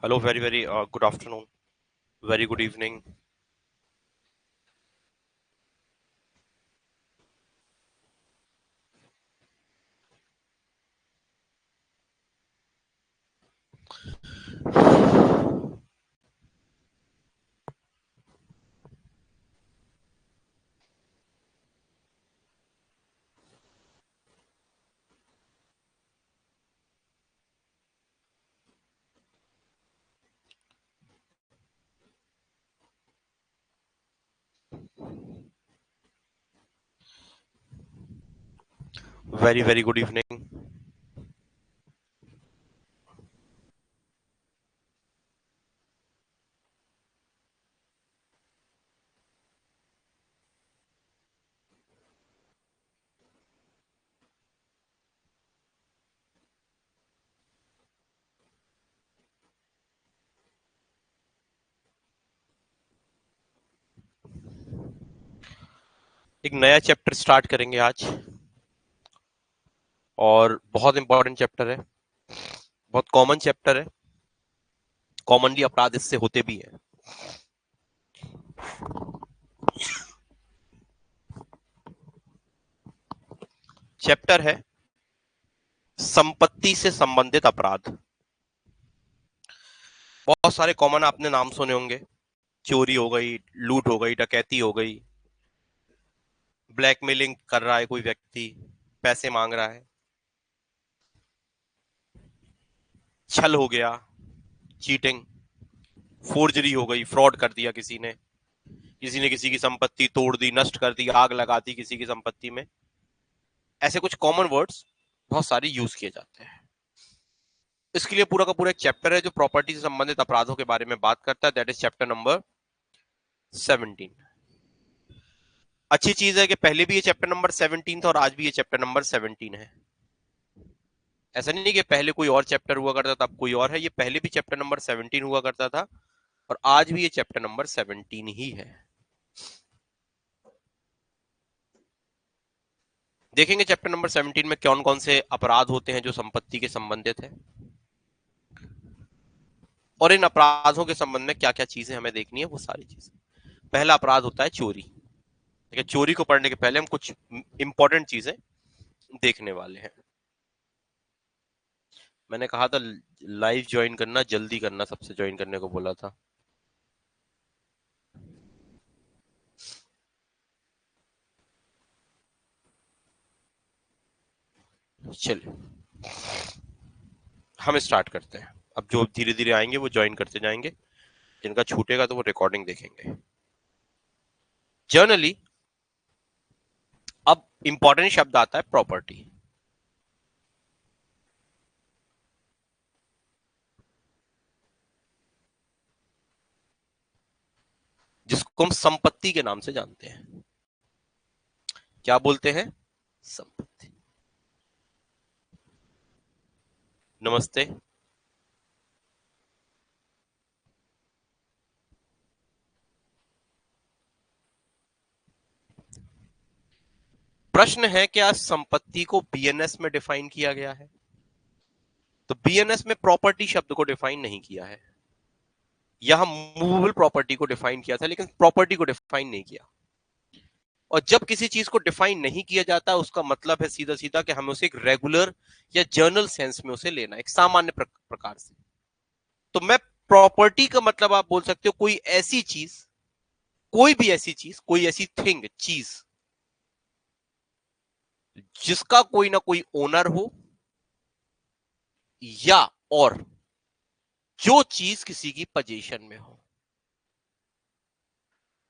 Hello, very good afternoon, very good evening. Very good evening. एक नया chapter start करेंगे आज और बहुत इंपॉर्टेंट चैप्टर है, बहुत कॉमन चैप्टर है। कॉमनली अपराध इससे होते भी हैं। चैप्टर है संपत्ति से संबंधित अपराध। बहुत सारे कॉमन आपने नाम सुने होंगे। चोरी हो गई, लूट हो गई, डकैती हो गई, ब्लैकमेलिंग कर रहा है कोई व्यक्ति, पैसे मांग रहा है, छल हो गया, चीटिंग, फोर्जरी हो गई, फ्रॉड कर दिया किसी ने किसी की संपत्ति तोड़ दी, नष्ट कर दी, आग लगा दी किसी की संपत्ति में। ऐसे कुछ कॉमन वर्ड्स बहुत सारे यूज किए जाते हैं। इसके लिए पूरा का पूरा एक चैप्टर है जो प्रॉपर्टी से संबंधित अपराधों के बारे में बात करता है। That is chapter number 17। अच्छी चीज है कि पहले भी ये चैप्टर नंबर 17 था और आज भी ये चैप्टर नंबर 17 है। ऐसा नहीं कि पहले कोई और चैप्टर हुआ करता था अब कोई और है। ये पहले भी चैप्टर नंबर 17 हुआ करता था और आज भी ये चैप्टर नंबर 17 ही है। देखेंगे चैप्टर नंबर 17 में कौन कौन से अपराध होते हैं जो संपत्ति के संबंधित है और इन अपराधों के संबंध में क्या क्या चीजें हमें देखनी है, वो सारी चीजें। पहला अपराध होता है चोरी। ठीक है, चोरी को पढ़ने के पहले हम कुछ इंपॉर्टेंट चीजें देखने वाले हैं। मैंने कहा था लाइव ज्वाइन करना, जल्दी करना, सबसे ज्वाइन करने को बोला था। चलिए हम स्टार्ट करते हैं। अब जो धीरे धीरे आएंगे वो ज्वाइन करते जाएंगे, जिनका छूटेगा तो वो रिकॉर्डिंग देखेंगे। जर्नली अब इंपॉर्टेंट शब्द आता है प्रॉपर्टी। जिसको हम संपत्ति के नाम से जानते हैं। क्या बोलते हैं? संपत्ति। नमस्ते। प्रश्न है क्या संपत्ति को बीएनएस में डिफाइन किया गया है? तो बीएनएस में प्रॉपर्टी शब्द को डिफाइन नहीं किया है। यहां मूवेबल प्रॉपर्टी को डिफाइन किया था लेकिन प्रॉपर्टी को डिफाइन नहीं किया। और जब किसी चीज को डिफाइन नहीं किया जाता उसका मतलब है सीधा सीधा कि हमें उसे एक रेगुलर या जर्नल सेंस में उसे लेना, एक सामान्य प्रकार से। तो मैं प्रॉपर्टी का मतलब आप बोल सकते हो कोई ऐसी चीज, कोई भी ऐसी चीज, कोई ऐसी थिंग, चीज जिसका कोई ना कोई ओनर हो या और जो चीज किसी की पोजीशन में हो।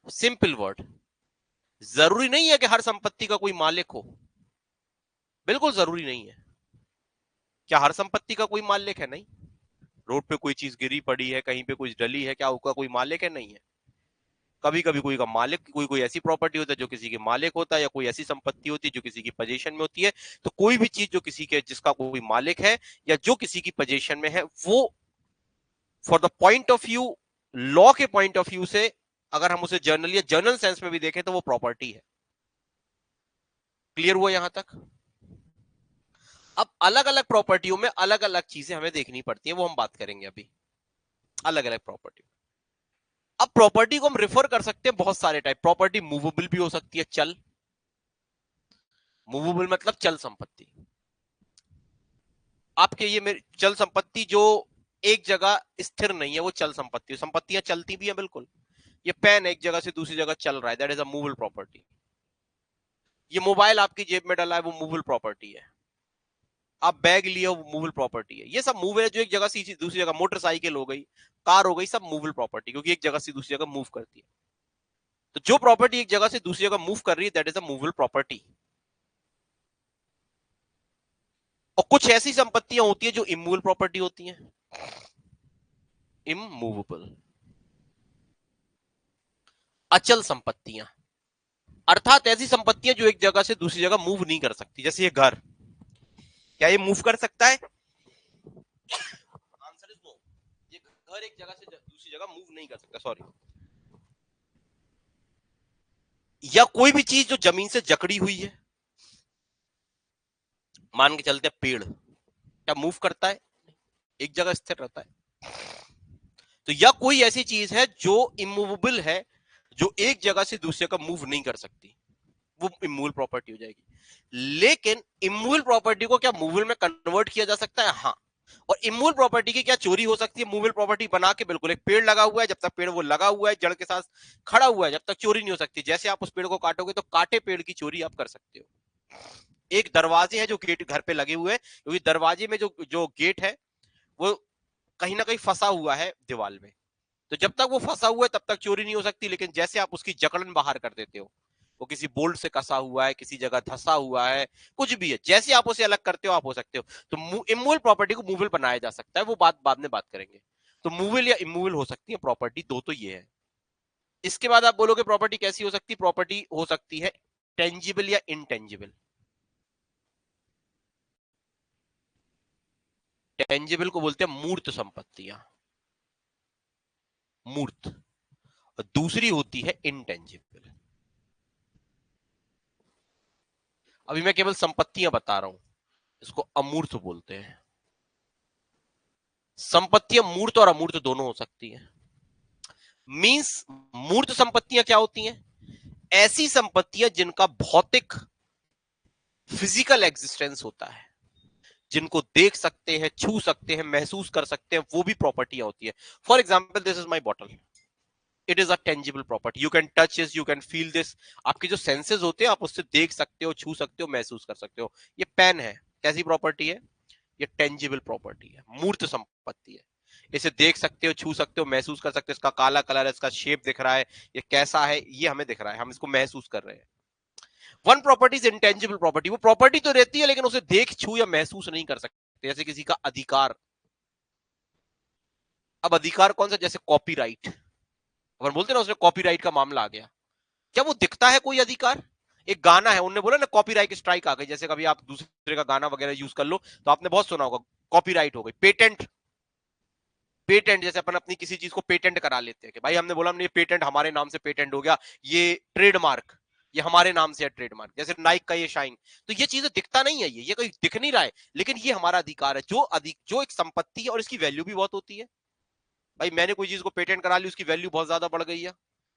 Simple word. जरूरी नहीं है कि हर संपत्ति का कोई मालिक हो, बिल्कुल जरूरी नहीं है। क्या हर संपत्ति का कोई मालिक है? नहीं। रोड पे कोई चीज गिरी पड़ी है, कहीं पे कुछ डली है, क्या उसका कोई मालिक है? नहीं है। कभी कभी कोई का मालिक, कोई कोई ऐसी प्रॉपर्टी होता है जो किसी के मालिक होता है, या कोई ऐसी संपत्ति होती है जो किसी की पोजीशन में होती है। तो कोई भी चीज जो किसी के, जिसका कोई मालिक है या जो किसी की पोजीशन में है, वो for the point of view, law के पॉइंट ऑफ व्यू से, अगर हम उसे जर्नल या जर्नल सेंस में भी देखें तो वो प्रॉपर्टी है। क्लियर हुआ यहां तक? अब अलग अलग प्रॉपर्टियों में अलग अलग चीजें हमें देखनी पड़ती है, वो हम बात करेंगे अभी। अलग अलग प्रॉपर्टी। अब प्रॉपर्टी को हम रेफर कर सकते हैं बहुत सारे टाइप। प्रॉपर्टी मूवेबल भी हो सकती है, चल। मूवेबल मतलब चल संपत्ति। आपके ये मेरी चल संपत्ति जो एक जगह स्थिर नहीं है, वो चल संपत्ति। संपत्तियां चलती भी है बिल्कुल। ये पेन एक जगह से दूसरी जगह चल रहा है, that is a movable property. ये मोबाइल आपकी जेब में डला है, वो मूवेबल प्रॉपर्टी है। आप बैग लिए हो, वो मूवेबल प्रॉपर्टी है। ये सब मूव है, जो एक जगह से दूसरी जगह, मोटरसाइकिल हो गई, कार हो गई, सब मूवेबल प्रॉपर्टी, क्योंकि एक जगह से दूसरी जगह मूव करती है। तो जो प्रॉपर्टी एक जगह से दूसरी जगह मूव कर रही है, that is a movable property. और कुछ ऐसी संपत्तियां होती है जो इमूवेबल प्रॉपर्टी होती हैं, इमूवेबल। अचल संपत्तियां अर्थात ऐसी संपत्तियां जो एक जगह से दूसरी जगह मूव नहीं कर सकती। जैसे ये घर, क्या ये मूव कर सकता है? Answer is no. ये घर एक जगह से दूसरी जगह मूव नहीं कर सकता, सॉरी। या कोई भी चीज जो जमीन से जकड़ी हुई है, मान के चलते पेड़, क्या मूव करता है? एक जगह स्थिर रहता है। तो या कोई ऐसी चीज है जो इमूवेबल है, जो एक जगह से दूसरी जगह मूव नहीं कर सकती, वो इमूवेबल प्रॉपर्टी हो जाएगी। लेकिन इमूवेबल प्रॉपर्टी को क्या मूवेबल में कन्वर्ट किया जा सकता है? हाँ। और इमूवेबल प्रॉपर्टी की क्या चोरी हो सकती है? मूवेबल प्रॉपर्टी बना के, बिल्कुल। एक पेड़ लगा हुआ है, जब तक पेड़ वो लगा हुआ है, जड़ के साथ खड़ा हुआ है, जब तक चोरी नहीं हो सकती। जैसे आप उस पेड़ को काटोगे तो काटे पेड़ की चोरी आप कर सकते हो। एक दरवाजे हैं जो गेट घर पे लगे हुए हैं, क्योंकि दरवाजे में जो जो गेट है वो कहीं ना कहीं फंसा हुआ है दीवार में, तो जब तक वो फंसा हुआ है तब तक चोरी नहीं हो सकती। लेकिन जैसे आप उसकी जकड़न बाहर कर देते हो, वो किसी बोल्ट से कसा हुआ है, किसी जगह धंसा हुआ है, कुछ भी है, जैसे आप उसे अलग करते हो, आप हो सकते हो। तो इमूवेबल प्रॉपर्टी को मूवेबल बनाया जा सकता है, वो बात बाद में बात करेंगे। तो मूवेबल या इमूवेबल हो सकती है प्रॉपर्टी, दो तो ये है। इसके बाद आप बोलोगे प्रॉपर्टी कैसी हो सकती है? प्रॉपर्टी हो सकती है टेंजिबल या इनटेंजिबल। टेंजिबल को बोलते हैं मूर्त संपत्तियां, मूर्त। और दूसरी होती है इनटेंजिबल। अभी मैं केवल संपत्तियां बता रहा हूं, इसको अमूर्त बोलते हैं। संपत्तियां मूर्त और अमूर्त दोनों हो सकती हैं। मींस मूर्त संपत्तियां क्या होती हैं? ऐसी संपत्तियां जिनका भौतिक, फिजिकल एग्जिस्टेंस होता है, जिनको देख सकते हैं, छू सकते हैं, महसूस कर सकते हैं, वो भी प्रॉपर्टियां होती है। For example, this is my bottle, it is a tangible property. You can touch this, you can feel this. आपके जो सेंसेस होते हैं, आप उससे देख सकते हो, छू सकते हो, महसूस कर सकते हो। ये पेन है, कैसी प्रॉपर्टी है? ये टेंजिबल प्रॉपर्टी है, मूर्त संपत्ति है। इसे देख सकते हो, छू सकते हो, महसूस कर सकते हो। इसका काला कलर है, इसका शेप दिख रहा है, ये कैसा है, ये हमें दिख रहा है, हम इसको महसूस कर रहे हैं। One property is intangible property. वो प्रॉपर्टी तो रहती है, लेकिन उसे देख, छू या महसूस नहीं कर सकते। जैसे किसी का अधिकार। अब अधिकार कौन सा? जैसे कॉपीराइट, अपन बोलते हैं ना, उसने कॉपीराइट का मामला आ गया। क्या वो दिखता है कोई अधिकार? एक गाना है, उन्होंने बोला ना कॉपीराइट स्ट्राइक आ गई। जैसे कभी आप दूसरे का गाना वगैरह यूज कर लो, तो आपने बहुत सुना होगा, कॉपीराइट हो गई। पेटेंट, पेटेंट जैसे अपन अपनी किसी चीज को पेटेंट करा लेते हैं कि भाई हमने बोला, हमने ये पेटेंट हमारे नाम से पेटेंट हो गया, ये ट्रेडमार्क, ये हमारे नाम से है ट्रेडमार्क। जैसे नाइक का ये शाइन, तो ये चीजें दिखता नहीं है, ये कोई दिख नहीं रहा है, लेकिन ये हमारा अधिकार है, जो एक संपत्ति है, और इसकी वैल्यू भी बहुत होती है। भाई मैंने कोई चीज को पेटेंट करा ली, उसकी वैल्यू बहुत ज्यादा बढ़ गई है।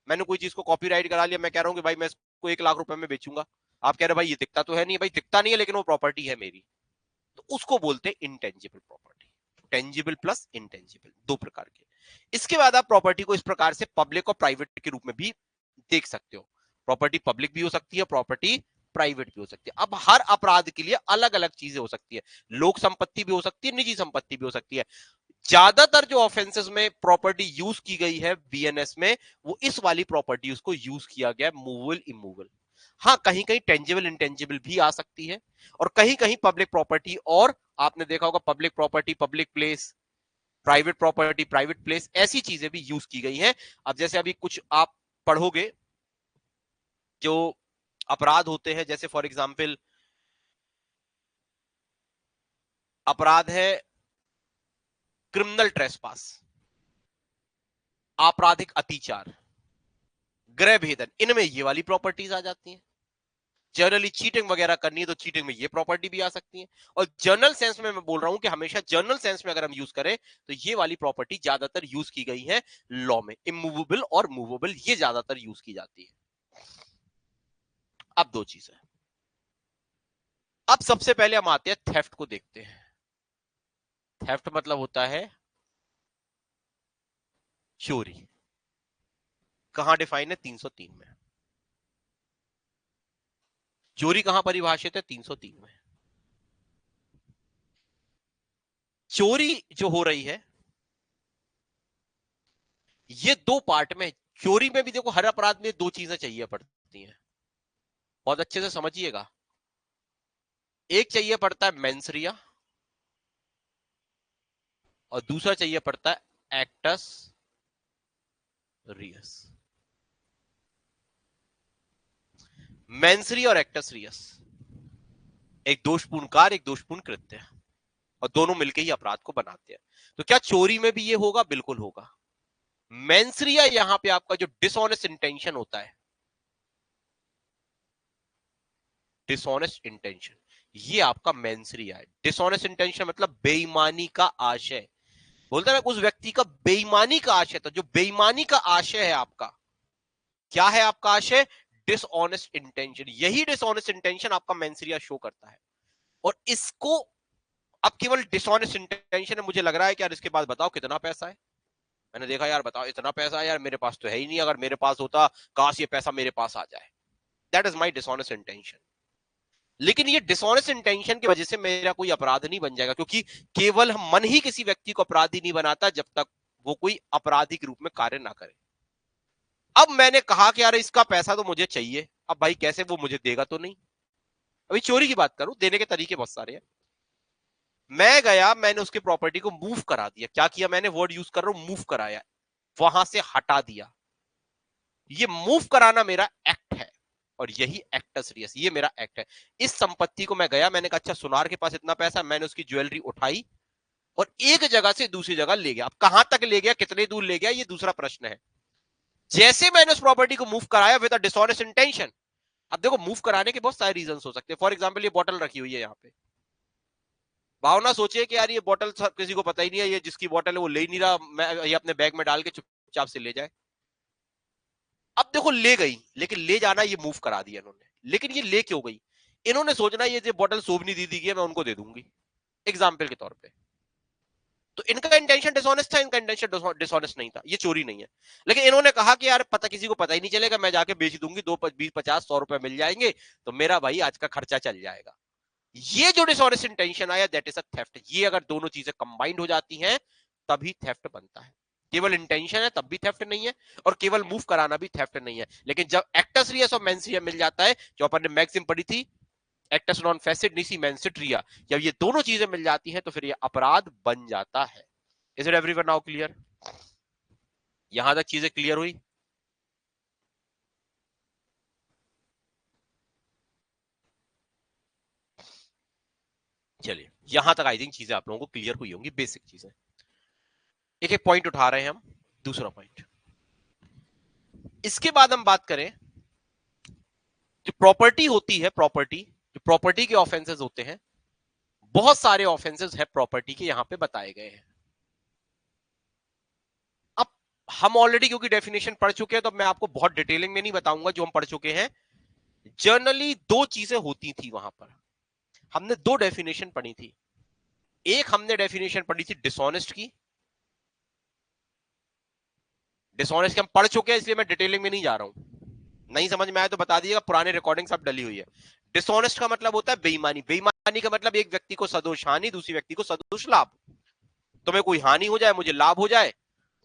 मैंने कोई चीज को कॉपीराइट करा लिया, मैं कह रहा हूँ कि भाई मैं इसको 1 लाख रुपए में बेचूंगा। आप कह रहे भाई ये दिखता तो है नहीं, भाई दिखता नहीं है, लेकिन वो प्रॉपर्टी है मेरी। तो उसको बोलते हैं intangible property. Tangible plus intangible, दो प्रकार के। इसके बाद आप प्रॉपर्टी को इस प्रकार से पब्लिक और प्राइवेट के रूप में भी देख सकते हो। प्रॉपर्टी पब्लिक भी हो सकती है, प्रॉपर्टी प्राइवेट भी हो सकती है। अब हर अपराध के लिए अलग अलग चीजें हो सकती है। लोक संपत्ति भी हो सकती है, निजी संपत्ति भी हो सकती है। ज्यादातर जो ऑफेंसेस में प्रॉपर्टी यूज की गई है बीएनएस में, वो इस वाली प्रॉपर्टीज को यूज किया गया, मूवेबल इमूवेबल। हाँ, कहीं कहीं टेंजिबल इंटेंजिबल भी आ सकती है, और कहीं कहीं पब्लिक प्रॉपर्टी, और आपने देखा होगा public property public place, private property private place, ऐसी चीजें भी यूज की गई हैं। अब जैसे अभी कुछ आप पढ़ोगे जो अपराध होते हैं, जैसे फॉर एग्जाम्पल अपराध है क्रिमिनल ट्रेसपास, आपराधिक अतिचार, गृह भेदन, इनमें ये वाली प्रॉपर्टीज आ जाती हैं। जनरली चीटिंग वगैरह करनी है तो चीटिंग में ये प्रॉपर्टी भी आ सकती है। और जर्नल सेंस में मैं बोल रहा हूं कि हमेशा जर्नल सेंस में अगर हम यूज करें तो ये वाली प्रॉपर्टी ज्यादातर यूज की गई है लॉ में। इमूवेबल और मूवेबल ये ज्यादातर यूज की जाती है। अब दो चीजें, अब सबसे पहले हम आते हैं थेफ्ट को देखते हैं। थेफ्ट मतलब होता है चोरी। कहां डिफाइन है? 303 में। चोरी कहां परिभाषित है? 303 में। चोरी जो हो रही है ये दो पार्ट में। चोरी में भी देखो हर अपराध में दो चीजें चाहिए पड़ती हैं, बहुत अच्छे से समझिएगा। एक चाहिए पड़ता है मेंसरिया और दूसरा चाहिए पड़ता है एक्टस रियस। मेंसरी और एक्टस रियस एक दोषपूर्ण कार्य, एक दोषपूर्ण कृत्य, और दोनों मिलकर ही अपराध को बनाते हैं। तो क्या चोरी में भी ये होगा? बिल्कुल होगा। मेंसरिया यहां पे आपका जो डिसऑनेस्ट इंटेंशन होता है, डिसऑनेस्ट इंटेंशन, ये आपका मेंसरिया है। डिसऑनेस्ट इंटेंशन मतलब बेईमानी का आशय। बोलता है उस व्यक्ति का बेईमानी का आशय था। जो बेईमानी का आशय है आपका, क्या है आपका आशय? Dishonest intention. यही डिसऑनेस्ट इंटेंशन आपका मेंसरिया शो करता है। और इसको अब केवल डिसऑनेस्ट इंटेंशन है, मुझे लग रहा है कि यार इसके पास बताओ कितना पैसा है। मैंने देखा यार बताओ इतना पैसा है यार, मेरे पास तो है ही नहीं, अगर मेरे पास होता काश ये पैसा मेरे पास आ जाए। That is my dishonest intention. लेकिन ये डिसऑनेस्ट इंटेंशन की वजह से मेरा कोई अपराध नहीं बन जाएगा, क्योंकि केवल मन ही किसी व्यक्ति को अपराधी नहीं बनाता जब तक वो कोई आपराधिक रूप में कार्य ना करे। अब मैंने कहा कि यार इसका पैसा तो मुझे चाहिए, अब भाई कैसे, वो मुझे देगा तो नहीं। अभी चोरी की बात करूं, देने के तरीके बहुत सारे हैं। मैं गया, मैंने उसके प्रॉपर्टी को मूव करा दिया। क्या किया मैंने? वर्ड यूज कर रहा हूं, मूव कराया, वहां से हटा दिया। ये मूव कराना मेरा एक्ट है और यही एक्टस रियस, ये मेरा एक्ट है। इस संपत्ति को मैं गया, मैंने कहा अच्छा सुनार के पास इतना पैसा, मैंने उसकी ज्वेलरी उठाई और एक जगह से दूसरी जगह ले गया। अब कहां तक ले गया, कितने दूर ले गया, ये दूसरा प्रश्न है। जैसे मैंने उस प्रॉपर्टी को मूव कराया विद अ डिसऑनेस्ट इंटेंशन। अब देखो मूव कराने के बहुत सारे रीजन हो सकते हैं। फॉर एग्जाम्पल ये बॉटल रखी हुई है यहाँ पे, भावना सोचिए कि यार ये बॉटल किसी को पता ही नहीं है, ये जिसकी बॉटल है वो ले ही नहीं रहा, मैं ये अपने बैग में डाल के चुपचाप से ले जाए। अब देखो ले गई, लेकिन ले जाना ये मूव करा दिया इन्होंने। लेकिन ये ले क्यों गई? इन्होंने सोचना ये बॉटल शोभनी दीदी की है, मैं उनको दे दूंगी, एग्जाम्पल के तौर पे। तो इनका इंटेंशन डिसऑनेस्ट था, इनका इंटेंशन डिसऑनेस्ट नहीं था, ये चोरी नहीं है। लेकिन इन्होंने कहा कि यार पता किसी को पता ही नहीं चलेगा, मैं जाके बेच दूंगी, 20-50-100 रुपए मिल जाएंगे तो मेरा भाई आज का खर्चा चल जाएगा। ये जो डिसऑनेस्ट इंटेंशन आया दैट इज अ थेफ्ट। ये अगर दोनों चीजें कंबाइंड हो जाती हैं तभी थेफ्ट बनता है। केवल इंटेंशन है तब भी थेफ्ट नहीं है, और केवल मूव कराना भी थेफ्ट नहीं है। लेकिन जब एक्टस रियस और मेंस रिया मिल जाता है, जो अपन ने मैक्सिम पढ़ी थी, एक्टस नॉन फेसिड निसी मेंसिट रिया, जब ये दोनों चीजें मिल जाती हैं तो फिर ये अपराध बन जाता है। Is it everyone now clear? यहां तक चीजें क्लियर हुई? चलिए यहां तक आई थिंक चीजें आप लोगों को क्लियर हुई होंगी, बेसिक चीजें। एक एक पॉइंट उठा रहे हैं हम। दूसरा पॉइंट, इसके बाद हम बात करें जो प्रॉपर्टी होती है, प्रॉपर्टी, जो प्रॉपर्टी के ऑफेंसेस होते हैं, बहुत सारे ऑफेंसेस है प्रॉपर्टी के यहां पे बताए गए हैं। अब हम ऑलरेडी क्योंकि डेफिनेशन पढ़ चुके हैं तो मैं आपको बहुत डिटेलिंग में नहीं बताऊंगा, जो हम पढ़ चुके हैं। जनरली दो चीजें होती थी वहां पर, हमने दो डेफिनेशन पढ़ी थी। एक हमने डेफिनेशन पढ़ी थी डिसऑनेस्ट की, डिसऑनेस्ट की हम पढ़ चुके हैं इसलिए मैं डिटेलिंग में नहीं जा रहा हूं। नहीं समझ में आया तो बता दीजिएगा, पुराने रिकॉर्डिंग सब डली हुई है। डिसऑनेस्ट का मतलब होता है बेईमानी। बेईमानी का मतलब एक व्यक्ति को सदोष हानि, दूसरी व्यक्ति को सदोष लाभ। तुम्हें कोई हानि हो जाए, मुझे लाभ हो जाए,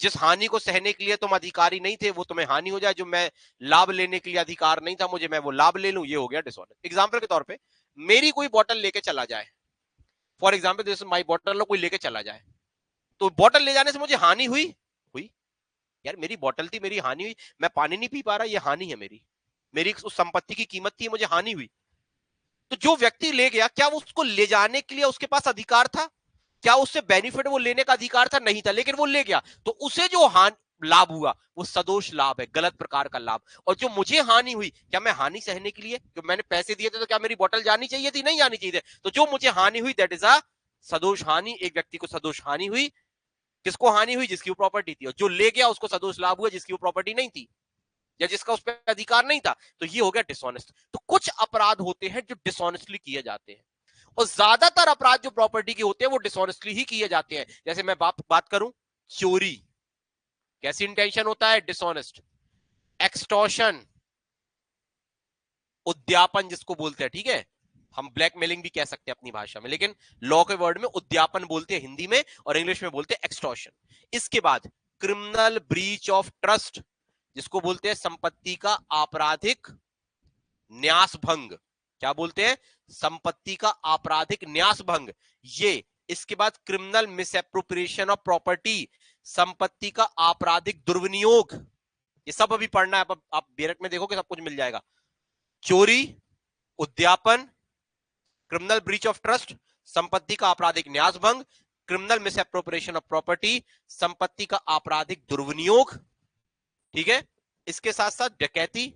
जिस हानि को सहने के लिए तुम अधिकारी नहीं थे वो तुम्हें हानि हो जाए, जो मैं लाभ लेने के लिए अधिकार नहीं था मुझे, मैं वो लाभ ले लूं, ये हो गया डिसऑनेस्ट। एग्जाम्पल के तौर पे मेरी कोई बॉटल लेके चला जाए, for example this my bottle, कोई लेके चला जाए, तो बॉटल ले जाने से मुझे हानि हुई? हुई। यार मेरी बॉटल थी, मेरी हानि हुई, मैं पानी नहीं पी पा रहा, ये हानि है मेरी, मेरी उस संपत्ति की कीमत थी, मुझे हानि हुई। तो जो व्यक्ति ले गया, क्या वो उसको ले जाने के लिए उसके पास अधिकार था? क्या उससे बेनिफिट वो लेने का अधिकार था? नहीं था, लेकिन वो ले गया, तो उसे जो हानि, लाभ हुआ वो सदोष लाभ है, गलत प्रकार का लाभ। और जो मुझे हानि हुई, क्या मैं हानि सहने के लिए, जो मैंने पैसे दिए थे तो क्या मेरी बोतल जानी चाहिए थी? नहीं जानी चाहिए थी। तो जो मुझे हानि हुई दैट इज अ सदोष हानि। एक व्यक्ति को सदोष हानि हुई, किसको हानि हुई? जिसकी वो प्रॉपर्टी थी। और जो ले गया उसको सदोष लाभ हुआ, जिसकी वो प्रॉपर्टी नहीं थी या जिसका उस पर अधिकार नहीं था। तो ये हो गया डिसऑनेस्ट। तो कुछ अपराध होते हैं जो डिसऑनेस्टली किए जाते हैं, और ज्यादातर अपराध जो प्रॉपर्टी के होते हैं वो डिसऑनेस्टली ही किए जाते हैं। जैसे मैं बात करूं, चोरी कैसी इंटेंशन होता है? डिसऑनेस्ट। एक्सटॉर्शन, उद्यापन जिसको बोलते हैं, ठीक है, हम ब्लैकमेलिंग भी कह सकते हैं अपनी भाषा में, लेकिन लॉ के वर्ड में उद्यापन बोलते हैं हिंदी में, और इंग्लिश में बोलते हैं एक्सटॉर्शन। इसके बाद क्रिमिनल ब्रीच ऑफ ट्रस्ट, जिसको बोलते हैं संपत्ति का आपराधिक न्यास भंग। क्या बोलते हैं? संपत्ति का आपराधिक न्यास भंग। ये इसके बाद क्रिमिनल मिसएप्रोप्रिएशन ऑफ प्रॉपर्टी, संपत्ति का आपराधिक दुर्विनियोग। ये सब अभी पढ़ना है, आप बेरक में देखोगे सब कुछ मिल जाएगा। चोरी, उद्यापन, क्रिमिनल ब्रीच ऑफ ट्रस्ट, संपत्ति का आपराधिक न्यास भंग, क्रिमिनल मिसएप्रोप्रिएशन ऑफ प्रॉपर्टी, संपत्ति का आपराधिक दुर्विनियोग, ठीक है। इसके साथ साथ डकैती,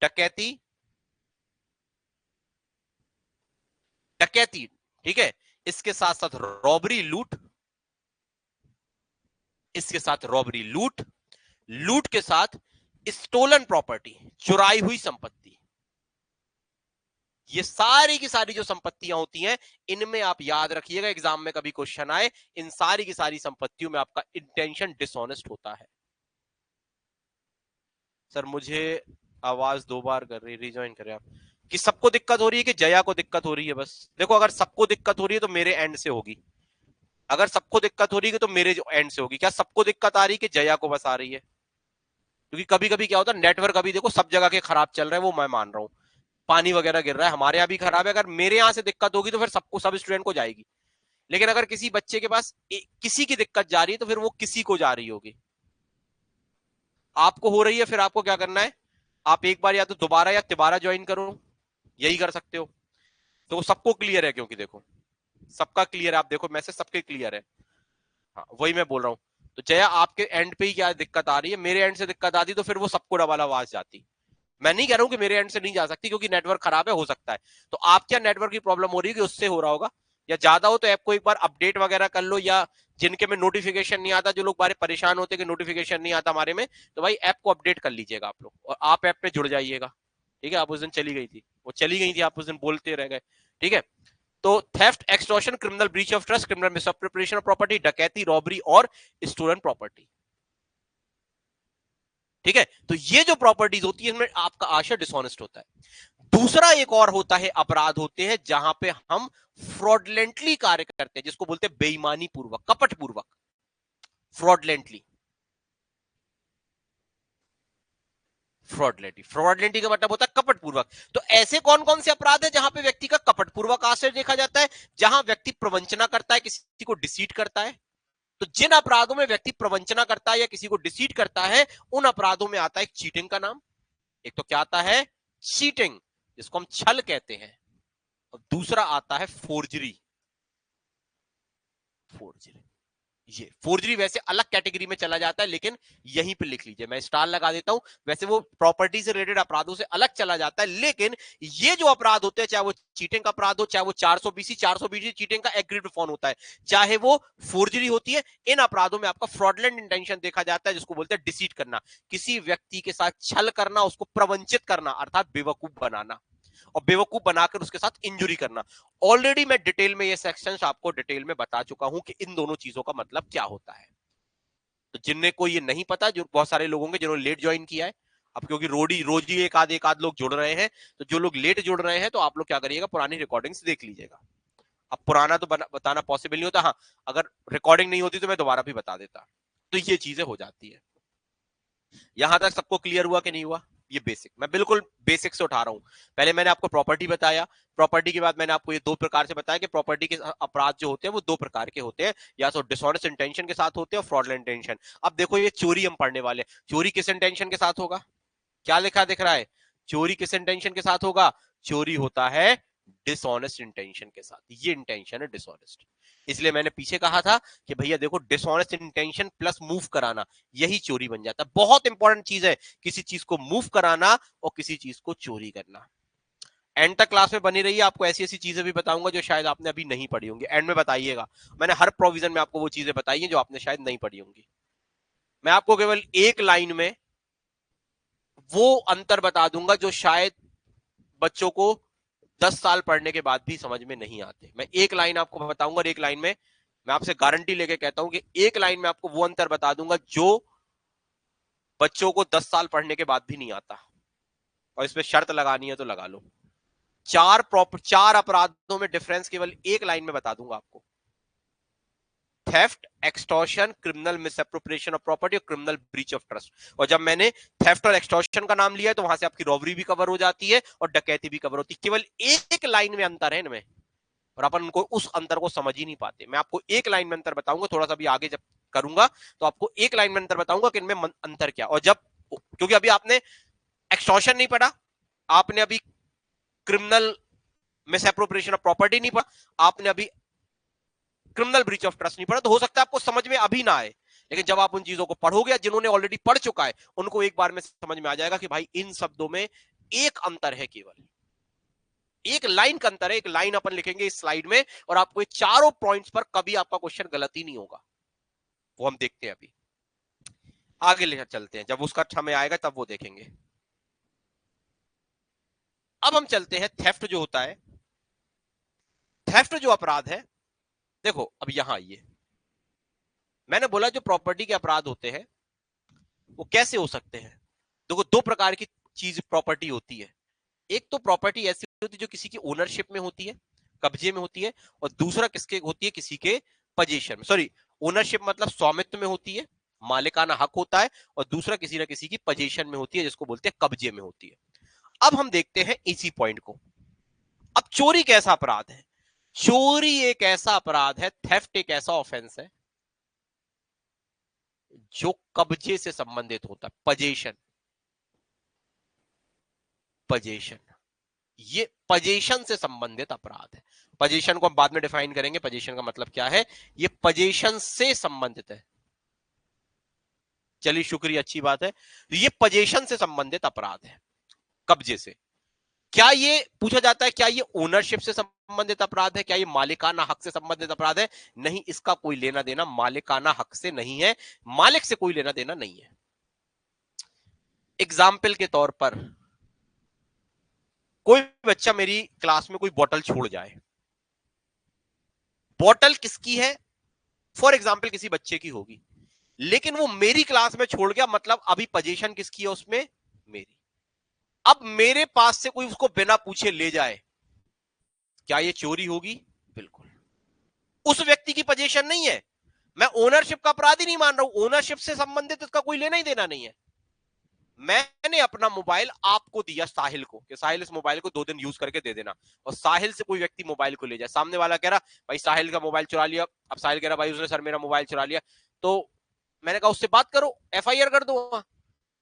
डकैती, डकैती, ठीक है। इसके साथ साथ रॉबरी, लूट, इसके साथ रॉबरी, लूट, लूट के साथ स्टोलन प्रॉपर्टी, चुराई हुई संपत्ति। ये सारी की सारी जो संपत्तियां होती हैं, इनमें आप याद रखिएगा, एग्जाम में कभी क्वेश्चन आए, इन सारी की सारी संपत्तियों में आपका इंटेंशन डिसऑनेस्ट होता है। सर मुझे आवाज 2 बार कर रही है, रिज्वाइन करें आप। कि सबको दिक्कत हो रही है कि जया को दिक्कत हो रही है? बस देखो, अगर सबको दिक्कत हो रही है तो मेरे एंड से होगी, अगर सबको दिक्कत हो रही है तो मेरे एंड से होगी। क्या सबको दिक्कत आ रही है कि जया को बस आ रही है? क्योंकि कभी कभी क्या होता है, नेटवर्क अभी देखो सब जगह के खराब चल रहा है, वो मैं मान रहा हूँ, पानी वगैरह गिर रहा है, हमारे यहाँ भी खराब है। अगर मेरे यहाँ से दिक्कत होगी तो फिर सबको, सब स्टूडेंट को जाएगी। लेकिन अगर किसी बच्चे के पास किसी की दिक्कत जा रही है तो फिर वो किसी को जा रही होगी। आपको हो रही है, फिर आपको क्या करना है, आप एक बार या तो दोबारा या तिबारा ज्वाइन करो, यही कर सकते हो। तो सबको क्लियर है? क्योंकि देखो सबका क्लियर है, आप देखो मैसेज सबके क्लियर है। हाँ वही मैं बोल रहा हूँ। तो जया आपके एंड पे ही क्या दिक्कत आ रही है? मेरे एंड से दिक्कत आती तो फिर वो सबको डबल आवाज जाती। मैं नहीं कह रहा हूं कि मेरे एंड से नहीं जा सकती, क्योंकि नेटवर्क खराब है, हो सकता है। तो आप क्या नेटवर्क की प्रॉब्लम हो रही है कि उससे हो रहा होगा, या ज्यादा हो तो ऐप को एक बार अपडेट वगैरह कर लो, या जिनके में नोटिफिकेशन नहीं आता, जो लोग बारे परेशान होते कि नोटिफिकेशन नहीं आता हमारे में, तो भाई ऐप को अपडेट कर लीजिएगा आप लोग, और आप ऐप में जुड़ जाइएगा। ठीक है, आप उस दिन चली गई थी, वो चली गई थी, आप उस दिन बोलते रह गए। ठीक है, तो theft, extortion, criminal breach of trust, criminal misappropriation of property, डकैती, रॉबरी और स्टोलन प्रॉपर्टी। ठीक है, तो ये जो प्रॉपर्टीज होती है, इनमें आपका आशय डिसऑनेस्ट होता है। दूसरा एक और होता है, अपराध होते हैं जहां पे हम फ्रॉडलेंटली कार्य करते हैं, जिसको बोलते हैं बेईमानी पूर्वक, कपट पूर्वक, फ्रॉडलेंटली। फ्रॉडलेंटली का मतलब होता है कपट पूर्वक। तो ऐसे कौन कौन से अपराध है जहां पे व्यक्ति का कपट पूर्वक आशय देखा जाता है? जहां व्यक्ति प्रवंचना करता है, किसी को डिसीट करता है। तो जिन अपराधों में व्यक्ति प्रवंचना करता है या किसी को डिसीट करता है, उन अपराधों में आता है एक चीटिंग का नाम। एक तो क्या आता है? चीटिंग, जिसको हम छल कहते हैं। और दूसरा आता है फोर्जरी। फोर्जरी, ये फोर्जरी वैसे अलग कैटेगरी में चला जाता है, लेकिन यहीं पे लिख लीजिए, मैं स्टार लगा देता हूं। वैसे वो प्रॉपर्टी से रिलेटेड अपराधों से अलग चला जाता है, लेकिन ये जो अपराध होते हैं, चाहे वो चीटिंग का अपराध हो, चाहे वो 420 चीटिंग का एग्रीड फॉर्म होता है, चाहे वो फोर्जरी होती है, इन अपराधों में आपका फ्रॉडलेंट इंटेंशन देखा जाता है, जिसको बोलते हैं डिसीट करना, किसी व्यक्ति के साथ छल करना, उसको प्रवंचित करना, अर्थात बेवकूफ बनाना, और बेवकूफ बनाकर उसके साथ इंजुरी करना। ऑलरेडी मैं डिटेल में ये सेक्शंस आपको डिटेल में बता चुका हूं कि इन दोनों चीजों का मतलब क्या होता है। तो जिनने को ये नहीं पता, जो बहुत सारे लोग होंगे जिन्होंने लेट ज्वाइन किया है, अब क्योंकि रोज ही एक आध लोग जुड़ रहे हैं, तो जो लोग लेट जुड़ रहे हैं, तो आप लोग क्या करिएगा, पुरानी रिकॉर्डिंग्स देख लीजिएगा। अब पुराना तो बताना पॉसिबल नहीं होता, हाँ अगर रिकॉर्डिंग नहीं होती तो मैं दोबारा भी बता देता। तो ये चीजें हो जाती है। यहां तक सबको क्लियर हुआ कि नहीं हुआ? ये बेसिक, मैं बिल्कुल बेसिक से उठा रहा हूं। पहले मैंने आपको प्रॉपर्टी बताया, प्रॉपर्टी के बाद मैंने आपको ये 2 प्रकार से बताया कि प्रॉपर्टी के अपराध जो होते हैं वो 2 प्रकार के होते हैं, या तो डिसऑनेस्ट इंटेंशन के साथ होते हैं और फ्रॉडलेंट इंटेंशन। अब देखो ये चोरी हम पढ़ने वाले, चोरी किस इंटेंशन के साथ होगा? क्या लिखा दिख रहा है? चोरी किस इंटेंशन के साथ होगा? चोरी होता है डिसऑनेस्ट इंटेंशन के साथ। ये इंटेंशन है डिसऑनेस्ट। इसलिए मैंने पीछे कहा था कि भैया देखो डिसऑनेस्ट इंटेंशन प्लस मूव कराना यही चोरी बन जाता है। बहुत इंपॉर्टेंट चीज है किसी चीज को मूव कराना और किसी चीज को चोरी करना। एंड तक क्लास में बनी रही है, आपको ऐसी ऐसी चीजें भी बताऊंगा जो शायद आपने अभी नहीं पढ़ी होंगी। एंड में बताइएगा, मैंने हर प्रोविजन में आपको वो चीजें बताई हैं जो आपने शायद नहीं पढ़ी होंगी। मैं आपको केवल एक लाइन में वो अंतर बता दूंगा जो शायद बच्चों को 10 साल पढ़ने के बाद भी समझ में नहीं आते। मैं एक लाइन आपको बताऊंगा और एक लाइन में मैं आपसे गारंटी लेके कहता हूं कि एक लाइन में आपको वो अंतर बता दूंगा जो बच्चों को 10 साल पढ़ने के बाद भी नहीं आता। और इसमें शर्त लगानी है तो लगा लो। चार अपराधों में डिफरेंस केवल एक लाइन में बता दूंगा आपको। Theft, extortion, criminal misappropriation of property और क्रिमिनल ब्रीच ऑफ ट्रस्ट। और जब मैंने थेफ्ट और एक्सटॉर्शन का नाम लिया है तो वहां से आपकी रॉबरी भी कवर हो जाती है और डकैती भी कवर होती है। केवल एक लाइन में अंतर है इनमें और अपन उनको उस अंतर को समझ ही नहीं पाते। मैं आपको एक लाइन में अंतर बताऊंगा, थोड़ा सा भी आगे जब करूंगा तो आपको एक लाइन में अंतर बताऊंगा कि इनमें अंतर क्या। और जब, क्योंकि अभी आपने एक्सटॉर्शन नहीं पढ़ा, आपने अभी क्रिमिनल मिसएप्रोप्रिएशन ऑफ प्रॉपर्टी नहीं पढ़ा, आपने अभी क्रिमिनल ब्रीच ऑफ ट्रस्ट नहीं पढ़ा, तो हो सकता है आपको समझ में अभी ना आए। लेकिन जब आप उन चीजों को पढ़ोगे, जिन्होंने ऑलरेडी पढ़ चुका है उनको एक बार में समझ में आ जाएगा कि भाई इन शब्दों में एक अंतर है, केवल एक लाइन का अंतर है। एक लाइन अपन लिखेंगे इस स्लाइड में और आपको ये चारों पॉइंट्स पर कभी आपका क्वेश्चन गलत ही नहीं होगा। वो हम देखते हैं, अभी आगे ले चलते हैं, जब उसका समय आएगा तब वो देखेंगे। अब हम चलते हैं थेफ्ट जो होता है। थेफ्ट जो अपराध है, देखो अब यहां आइए, मैंने बोला जो प्रॉपर्टी के अपराध होते हैं वो कैसे हो सकते हैं। देखो दो प्रकार की चीज प्रॉपर्टी होती है। एक तो प्रॉपर्टी ऐसी होती है जो किसी की ओनरशिप में होती है, कब्जे में होती है, और दूसरा किसके होती है, किसी के पोजीशन में। सॉरी, ओनरशिप मतलब स्वामित्व में होती है, मालिकाना हक होता है, और दूसरा किसी ना किसी की पोजीशन में होती है जिसको बोलते हैं कब्जे में होती है। अब हम देखते हैं इसी पॉइंट को। अब चोरी कैसा अपराध है? चोरी एक ऐसा अपराध है, थेफ्ट एक ऐसा ऑफेंस है जो कब्जे से संबंधित होता है। पोजीशन, पोजीशन, ये पोजीशन से संबंधित अपराध है। पोजीशन को हम बाद में डिफाइन करेंगे, पोजीशन का मतलब क्या है। ये पोजीशन से संबंधित है। चलिए शुक्रिया, अच्छी बात है। ये पोजीशन से संबंधित अपराध है, कब्जे से। क्या ये पूछा जाता है क्या ये ओनरशिप से संबंधित अपराध है, क्या ये मालिकाना हक से संबंधित अपराध है? नहीं, इसका कोई लेना देना मालिकाना हक से नहीं है, मालिक से कोई लेना देना नहीं है। एग्जाम्पल के तौर पर, कोई बच्चा मेरी क्लास में कोई बोतल छोड़ जाए। बोतल किसकी है? फॉर एग्जाम्पल किसी बच्चे की होगी, लेकिन वो मेरी क्लास में छोड़ गया, मतलब अभी पोजीशन किसकी है उसमें? मेरी। अब मेरे पास से कोई उसको बिना पूछे ले जाए, क्या ये चोरी होगी? बिल्कुल। उस व्यक्ति की पोजीशन नहीं है, मैं ओनरशिप का अपराध ही नहीं मान रहा हूं, ओनरशिप से संबंधित इसका कोई लेना ही देना नहीं है। मैंने अपना मोबाइल आपको दिया, साहिल को, कि साहिल इस मोबाइल को 2 दिन यूज करके दे देना, और साहिल से कोई व्यक्ति मोबाइल को ले जाए। सामने वाला कह रहा भाई साहिल का मोबाइल चुरा लिया। अब साहिल कह रहा भाई उसने सर मेरा मोबाइल चुरा लिया। तो मैंने कहा उससे बात करो, एफआईआर कर दो।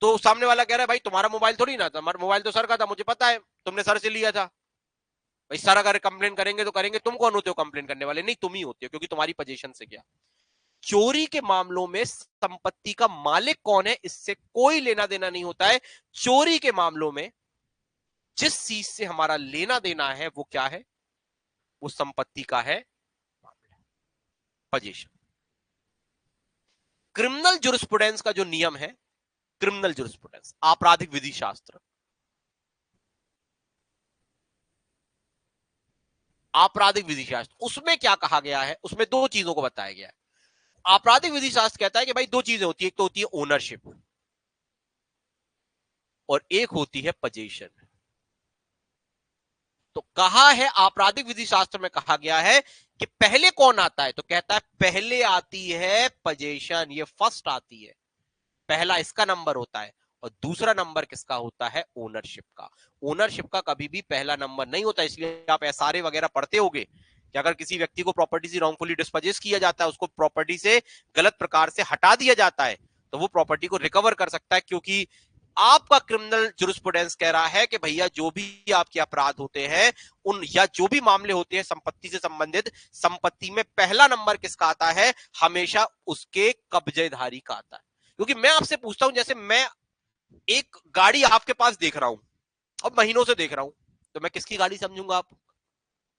तो सामने वाला कह रहा है भाई तुम्हारा मोबाइल थोड़ी ना था, हमारा मोबाइल तो सर का था, मुझे पता है तुमने सर से लिया था। भाई सर अगर कंप्लेन करेंगे तो करेंगे, तुम कौन होते हो कंप्लेन करने वाले? नहीं, तुम ही होते हो, क्योंकि तुम्हारी पोजीशन से गया। चोरी के मामलों में संपत्ति का मालिक कौन है इससे कोई लेना देना नहीं होता है। चोरी के मामलों में जिस चीज से हमारा लेना देना है वो क्या है? वो संपत्ति का है पोजीशन। क्रिमिनल जुरिस्प्रूडेंस का जो नियम है, क्रिमिनल जुरिस्प्रूडेंस, आपराधिक विधि शास्त्र, आपराधिक विधि शास्त्र, उसमें क्या कहा गया है? उसमें 2 चीजों को बताया गया है। आपराधिक विधि शास्त्र कहता है कि भाई 2 चीजें होती है, एक तो होती है ओनरशिप और एक होती है पोजीशन। तो कहा है आपराधिक विधि शास्त्र में कहा गया है कि पहले कौन आता है? तो कहता है पहले आती है पोजीशन, ये फर्स्ट आती है, पहला इसका नंबर होता है, और दूसरा नंबर किसका होता है? ओनरशिप का। ओनरशिप का कभी भी पहला नंबर नहीं होता। इसलिए आप एसआरए वगैरह पढ़ते होगे कि अगर किसी व्यक्ति को प्रॉपर्टी से रॉन्गफुली डिस्पोजेस किया जाता है, उसको प्रॉपर्टी से गलत प्रकार से हटा दिया जाता है, तो वो प्रॉपर्टी को रिकवर कर सकता है, क्योंकि आपका क्रिमिनल जुरिस्प्रूडेंस कह रहा है कि भैया जो भी आपके अपराध होते हैं उन या जो भी मामले होते हैं संपत्ति से संबंधित, संपत्ति में पहला नंबर किसका आता है? हमेशा उसके कब्जेधारी का आता है। क्योंकि मैं आपसे पूछता हूं, जैसे मैं एक गाड़ी आपके पास देख रहा हूं, अब महीनों से देख रहा हूं, तो मैं किसकी गाड़ी समझूंगा?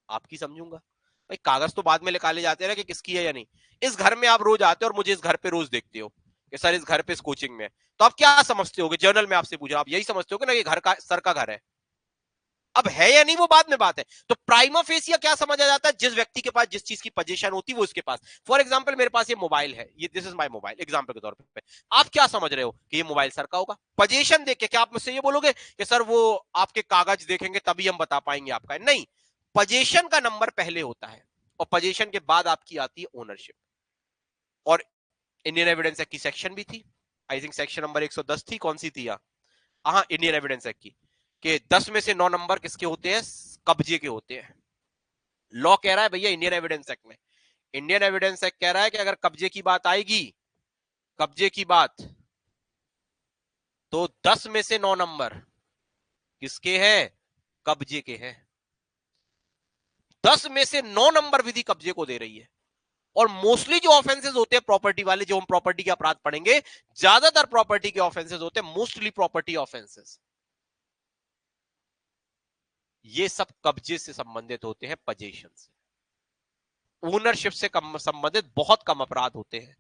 आपकी समझूंगा। भाई कागज तो बाद में निकाले जाते हैं ना कि किसकी है या नहीं। इस घर में आप रोज आते हो और मुझे इस घर पे रोज देखते हो कि सर इस घर पे इस कोचिंग में, तो आप क्या समझते हो? जर्नल में आपसे पूछा, आप यही समझते हो कि ना ये घर का सर का घर है। अब है या नहीं वो बाद में बात है। तो प्राइमा फेसिया क्या समझा जाता है? जिस व्यक्ति के पास जिस चीज की पोजीशन होती है वो उसके पास। फॉर एग्जांपल मेरे पास ये मोबाइल है, ये this is my mobile, example के तौर पे आप क्या समझ रहे हो कि ये मोबाइल सर का होगा? पोजीशन देख के क्या आप मुझसे ये बोलोगे कि सर वो आपके कागज देखेंगे तभी हम बता पाएंगे आपका है? नहीं, पोजीशन का नंबर पहले होता है और पोजीशन के बाद आपकी आती है ओनरशिप। और इंडियन एविडेंस एक्ट की सेक्शन भी थी, आई थिंक सेक्शन नंबर 110 थी, कौन सी थी? हाँ, इंडियन एविडेंस एक्ट की, कि 10 में से 9 नंबर किसके होते हैं? कब्जे के होते हैं। लॉ कह रहा है भैया इंडियन एविडेंस एक्ट में, इंडियन एविडेंस एक्ट कह रहा है कि अगर कब्जे की बात आएगी, कब्जे की बात, तो 10 में से 9 नंबर किसके हैं? कब्जे के हैं। 10 में से 9 नंबर विधि कब्जे को दे रही है। और मोस्टली जो ऑफेंसेस होते हैं प्रॉपर्टी वाले, जो हम प्रॉपर्टी के अपराध पढ़ेंगे, ज्यादातर प्रॉपर्टी के ऑफेंसेस होते हैं मोस्टली प्रॉपर्टी ऑफेंसेस, ये सब कब्जे से संबंधित होते हैं, पोजीशन से। ओनरशिप से कम संबंधित बहुत कम अपराध होते हैं,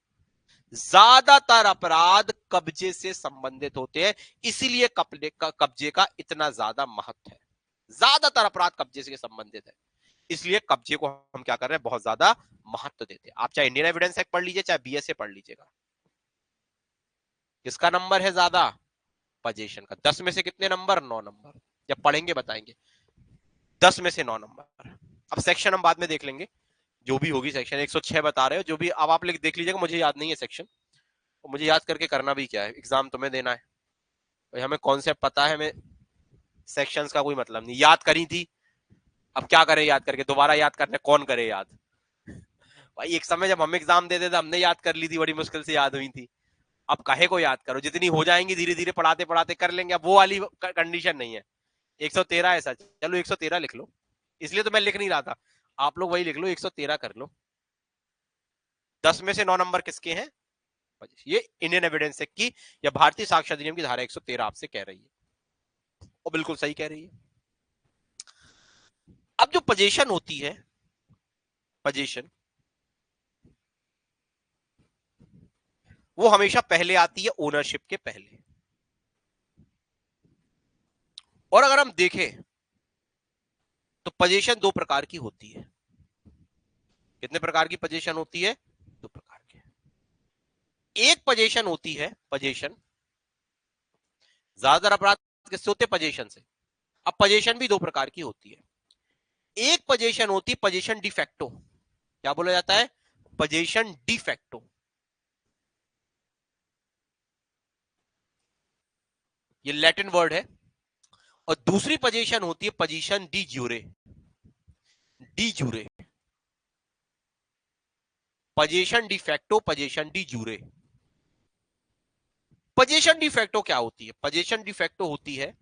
ज्यादातर अपराध कब्जे से संबंधित होते हैं। इसीलिए कब्जे का इतना ज्यादा महत्व है। ज्यादातर अपराध कब्जे से संबंधित है, इसलिए कब्जे को हम क्या कर रहे हैं? बहुत ज्यादा महत्व देते हैं। आप चाहे इंडियन एविडेंस एक्ट पढ़ लीजिए, चाहे बीएसए पढ़ लीजिएगा, किसका नंबर है ज्यादा? पोजीशन का। 10 में से कितने नंबर? 9 नंबर। जब पढ़ेंगे बताएंगे। 10 में से 9 नंबर। अब सेक्शन हम बाद में देख लेंगे, जो भी होगी सेक्शन 106 बता रहे हो, जो भी अब आप लिख देख लीजिएगा, मुझे याद नहीं है सेक्शन, और मुझे याद करके करना भी क्या है, एग्जाम तुम्हें देना है, तो हमें कॉन्सेप्ट पता है, हमें सेक्शंस का कोई मतलब नहीं। याद करी थी, अब क्या करें याद करके? दोबारा याद करने कौन करे याद? भाई एक समय जब हम एग्जाम देते थे हमने याद कर ली थी, बड़ी मुश्किल से याद हुई थी। अब काहे को याद करो, जितनी हो जाएंगी धीरे धीरे पढ़ाते पढ़ाते कर लेंगे। अब वो वाली कंडीशन नहीं है। 113 है सच, चलो 113 लिख लो, इसलिए तो मैं लिख नहीं रहा था, आप लोग वही लिख लो, 113 कर लो। 10 में से 9 नंबर किसके हैं? ये इंडियन एविडेंस एक्ट की या भारतीय साक्ष्य अधिनियम की धारा 113 आपसे कह रही है, और बिल्कुल सही कह रही है। अब जो पोजीशन होती है, पोजीशन वो हमेशा पहले आती है ओनरशिप के पहले। और अगर हम देखें तो पोजीशन दो प्रकार की होती है। कितने प्रकार की पोजीशन होती है? दो प्रकार की। एक पोजीशन होती है, पोजीशन ज्यादातर अपराध किससे होते हैं? पोजीशन से। अब पोजीशन भी दो प्रकार की होती है। एक पोजीशन होती है पोजीशन डिफेक्टो। क्या बोला जाता है? Position de facto. ये लैटिन वर्ड है। और दूसरी पोजीशन होती है position de jure. De jure, position de facto, position de jure. Position de facto क्या होती है? पोजीशन डिफेक्टो होती है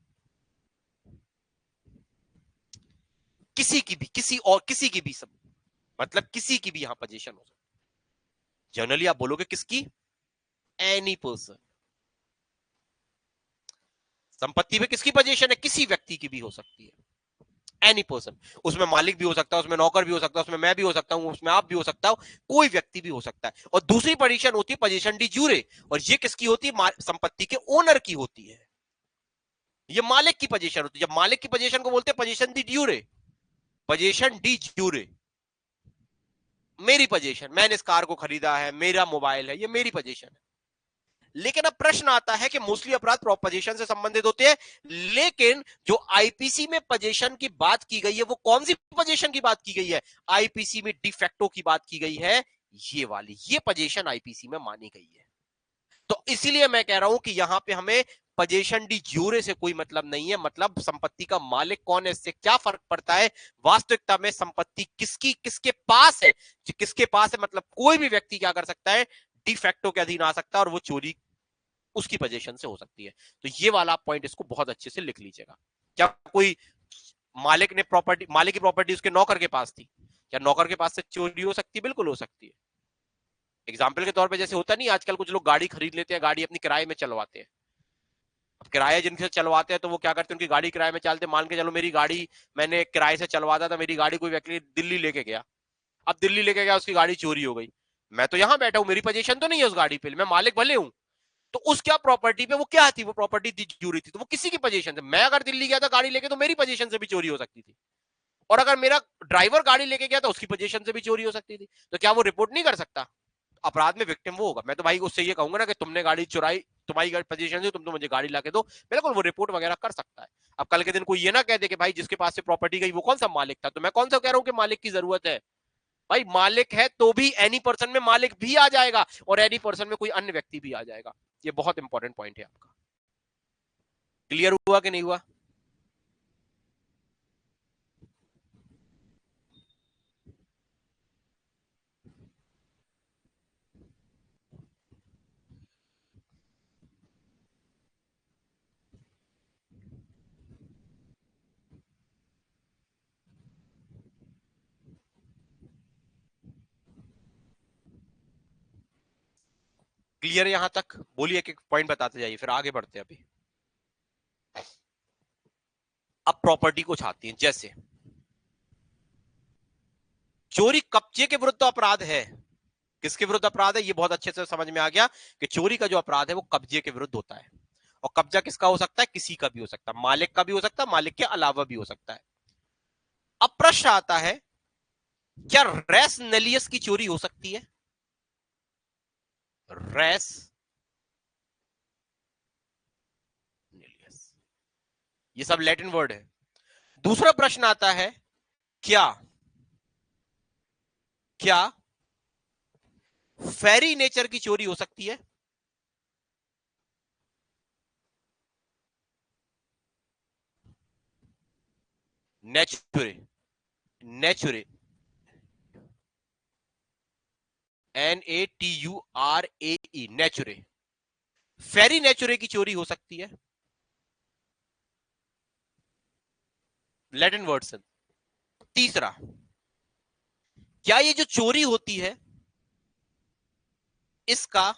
किसी की भी, किसी और किसी की भी सब, मतलब किसी की भी यहां पोजीशन हो सकती है। जनरली आप बोलोगे किसकी? Any person. संपत्ति में किसकी पोजीशन है? किसी व्यक्ति की भी हो सकती है, एनी पर्सन। उसमें मालिक भी हो सकता है, उसमें नौकर भी हो सकता है, उसमें मैं भी हो सकता हूं, उसमें आप भी हो सकता हो, कोई व्यक्ति भी हो सकता है। और दूसरी पोजीशन होती है पोजीशन डी ज्यूरे, और ये किसकी होती है? संपत्ति के ओनर की होती है। ये मालिक की पोजीशन होती है। जब मालिक की पोजीशन को बोलते हैं position de jure. Position de ज्यूरे, मेरी पोजीशन, मैंने इस कार को खरीदा है, मेरा मोबाइल है, ये मेरी पोजीशन है। लेकिन अब प्रश्न आता है कि मोस्टली अपराध पोजीशन से संबंधित होते हैं, लेकिन जो आईपीसी में पोजीशन की बात की गई है वो कौन सी पोजीशन की बात की गई है? आईपीसी में डिफेक्टो की बात की गई है, ये वाली, ये पोजीशन आईपीसी में मानी गई है। तो इसीलिए मैं कह रहा हूं कि यहां पे हमें पोजीशन डी ज्यूरे से कोई मतलब नहीं है, मतलब संपत्ति का मालिक कौन है इससे क्या फर्क पड़ता है। वास्तविकता में संपत्ति किसकी, किसके पास है, किसके पास है, मतलब कोई भी व्यक्ति क्या कर सकता है? डिफेक्टो के अधीन आ सकता है और वो चोरी उसकी पोजीशन से हो सकती है। तो ये वाला पॉइंट इसको बहुत अच्छे से लिख लीजिएगा। क्या कोई मालिक की प्रॉपर्टी उसके नौकर के पास थी, क्या नौकर के पास से चोरी हो सकती है? बिल्कुल हो सकती है। एग्जाम्पल के तौर पे जैसे होता नहीं, आजकल कुछ लोग गाड़ी खरीद लेते हैं, गाड़ी अपनी किराए में चलवाते हैं। अब किराए जिनसे चलवाते हैं तो वो क्या करते हैं, उनकी गाड़ी किराए में चलते, मान के चलो मेरी गाड़ी मैंने किराए से चलवाता था, मेरी गाड़ी कोई व्यक्ति दिल्ली लेके गया, अब दिल्ली लेके गया, उसकी गाड़ी चोरी हो गई, मैं तो यहां बैठा हूं, मेरी पोजीशन तो नहीं है उस गाड़ी पे, मैं मालिक भले हूं, तो उस क्या प्रॉपर्टी पे वो क्या थी, वो प्रॉपर्टी चोरी थी, तो वो किसी की पोजीशन से, मैं अगर दिल्ली गया था गाड़ी लेके तो मेरी पोजीशन से भी चोरी हो सकती थी, और अगर मेरा ड्राइवर गाड़ी लेके गया तो उसकी पोजीशन से भी चोरी हो सकती थी। तो क्या वो रिपोर्ट नहीं कर सकता? अपराध में विक्टिम वो होगा। मैं तो भाई उससे ये कहूंगा ना कि तुमने गाड़ी चुराई, तुम्हारी पोजीशन से, तुम तो मुझे गाड़ी लाके दो, बिल्कुल वो रिपोर्ट वगैरह कर सकता है। अब कल के दिन कोई ये ना कह दे कि भाई जिसके पास से प्रॉपर्टी गई वो कौन सा मालिक था, तो मैं कौन सा कह रहा हूं कि मालिक की जरूरत है? भाई मालिक है तो भी एनी पर्सन में मालिक भी आ जाएगा, और एनी पर्सन में कोई अन्य व्यक्ति भी आ जाएगा। ये बहुत इंपॉर्टेंट पॉइंट है आपका। क्लियर हुआ कि नहीं हुआ? क्लियर यहां तक? बोलिए, एक एक पॉइंट बताते जाइए, फिर आगे बढ़ते हैं। अभी अब प्रॉपर्टी को छाती है, जैसे चोरी कब्जे के विरुद्ध अपराध है। किसके विरुद्ध अपराध है? ये बहुत अच्छे से समझ में आ गया कि चोरी का जो अपराध है वो कब्जे के विरुद्ध होता है। और कब्जा किसका हो सकता है? किसी का भी हो सकता है, मालिक का भी हो सकता है, मालिक के अलावा भी हो सकता है। अब प्रश्न आता है, क्या रेस नेलियस की चोरी हो सकती है? रेस नेलियस, ये सब लैटिन वर्ड है। दूसरा प्रश्न आता है, क्या क्या फेरी नेचर की चोरी हो सकती है? नेचुरे, नेचुरे, NATURAE, नेचुरे, फेरी नेचुरे की चोरी हो सकती है, लैटिन वर्ड से। तीसरा, क्या ये जो चोरी होती है इसका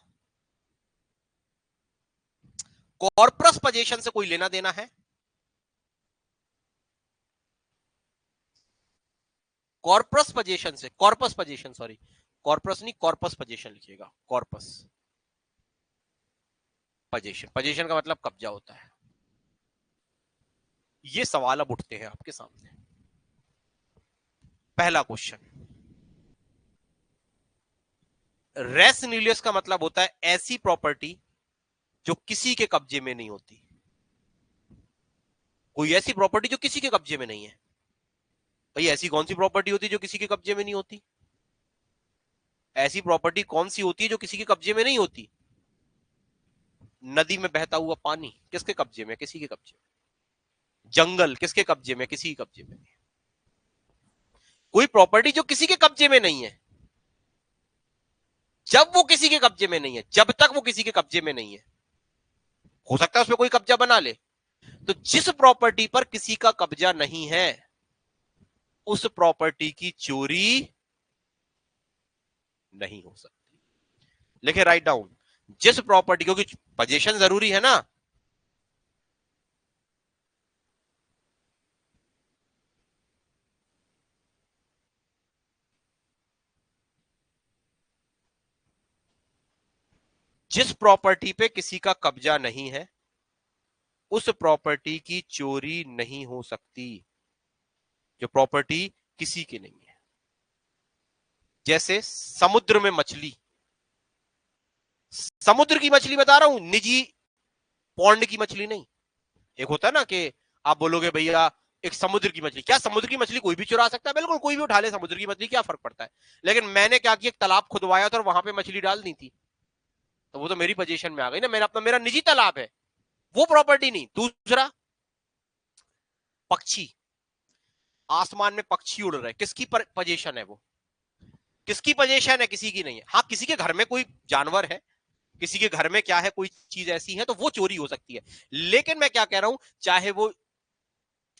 कॉर्पस पोजीशन से कोई लेना देना है? कॉर्पस पोजीशन से, कॉर्पस पोजीशन, सॉरी, कॉर्पस नहीं, कॉर्पस पोजीशन लिखिएगा, कॉर्पस पोजीशन, पोजीशन का मतलब कब्जा होता है। ये सवाल अब उठते हैं आपके सामने। पहला क्वेश्चन, रेस न्यूलियस का मतलब होता है ऐसी प्रॉपर्टी जो किसी के कब्जे में नहीं होती। कोई ऐसी प्रॉपर्टी जो किसी के कब्जे में नहीं है। भाई ऐसी कौन सी प्रॉपर्टी होती है जो किसी के कब्जे में नहीं होती? ऐसी प्रॉपर्टी कौन सी होती है जो किसी के कब्जे में नहीं होती? नदी में बहता हुआ पानी किसके कब्जे में? किसी के कब्जे में। जंगल किसके कब्जे में? किसी के कब्जे में नहीं। कोई प्रॉपर्टी जो किसी के कब्जे में नहीं है, जब वो किसी के कब्जे में नहीं है, जब तक वो किसी के कब्जे में नहीं है, हो सकता है उसमें कोई कब्जा बना ले। तो जिस प्रॉपर्टी पर किसी का कब्जा नहीं है उस प्रॉपर्टी की चोरी नहीं हो सकती। लिखे राइट डाउन, जिस प्रॉपर्टी, क्योंकि पोजीशन जरूरी है ना, जिस प्रॉपर्टी पे किसी का कब्जा नहीं है उस प्रॉपर्टी की चोरी नहीं हो सकती, जो प्रॉपर्टी किसी की नहीं है। जैसे समुद्र में मछली, समुद्र की मछली बता रहा हूं, निजी पौंड की मछली नहीं। एक होता है ना कि आप बोलोगे भैया एक समुद्र की मछली, क्या समुद्र की मछली कोई भी चुरा सकता है? बिल्कुल, कोई भी उठा ले समुद्र की मछली, क्या फर्क पड़ता है? लेकिन मैंने क्या किया, एक तालाब खुदवाया था और वहां पे मछली डाल दी थी, तो वो तो मेरी पोजीशन में आ गई ना, मेरा अपना, मेरा निजी तालाब है, वो प्रॉपर्टी नहीं। दूसरा, पक्षी, आसमान में पक्षी उड़ रहे, किसकी पोजीशन है वो? किसकी पोजीशन है? किसी की नहीं है। हाँ, किसी के घर में कोई जानवर है, किसी के घर में क्या है, कोई चीज ऐसी है तो वो चोरी हो सकती है। लेकिन मैं क्या कह रहा हूं, चाहे वो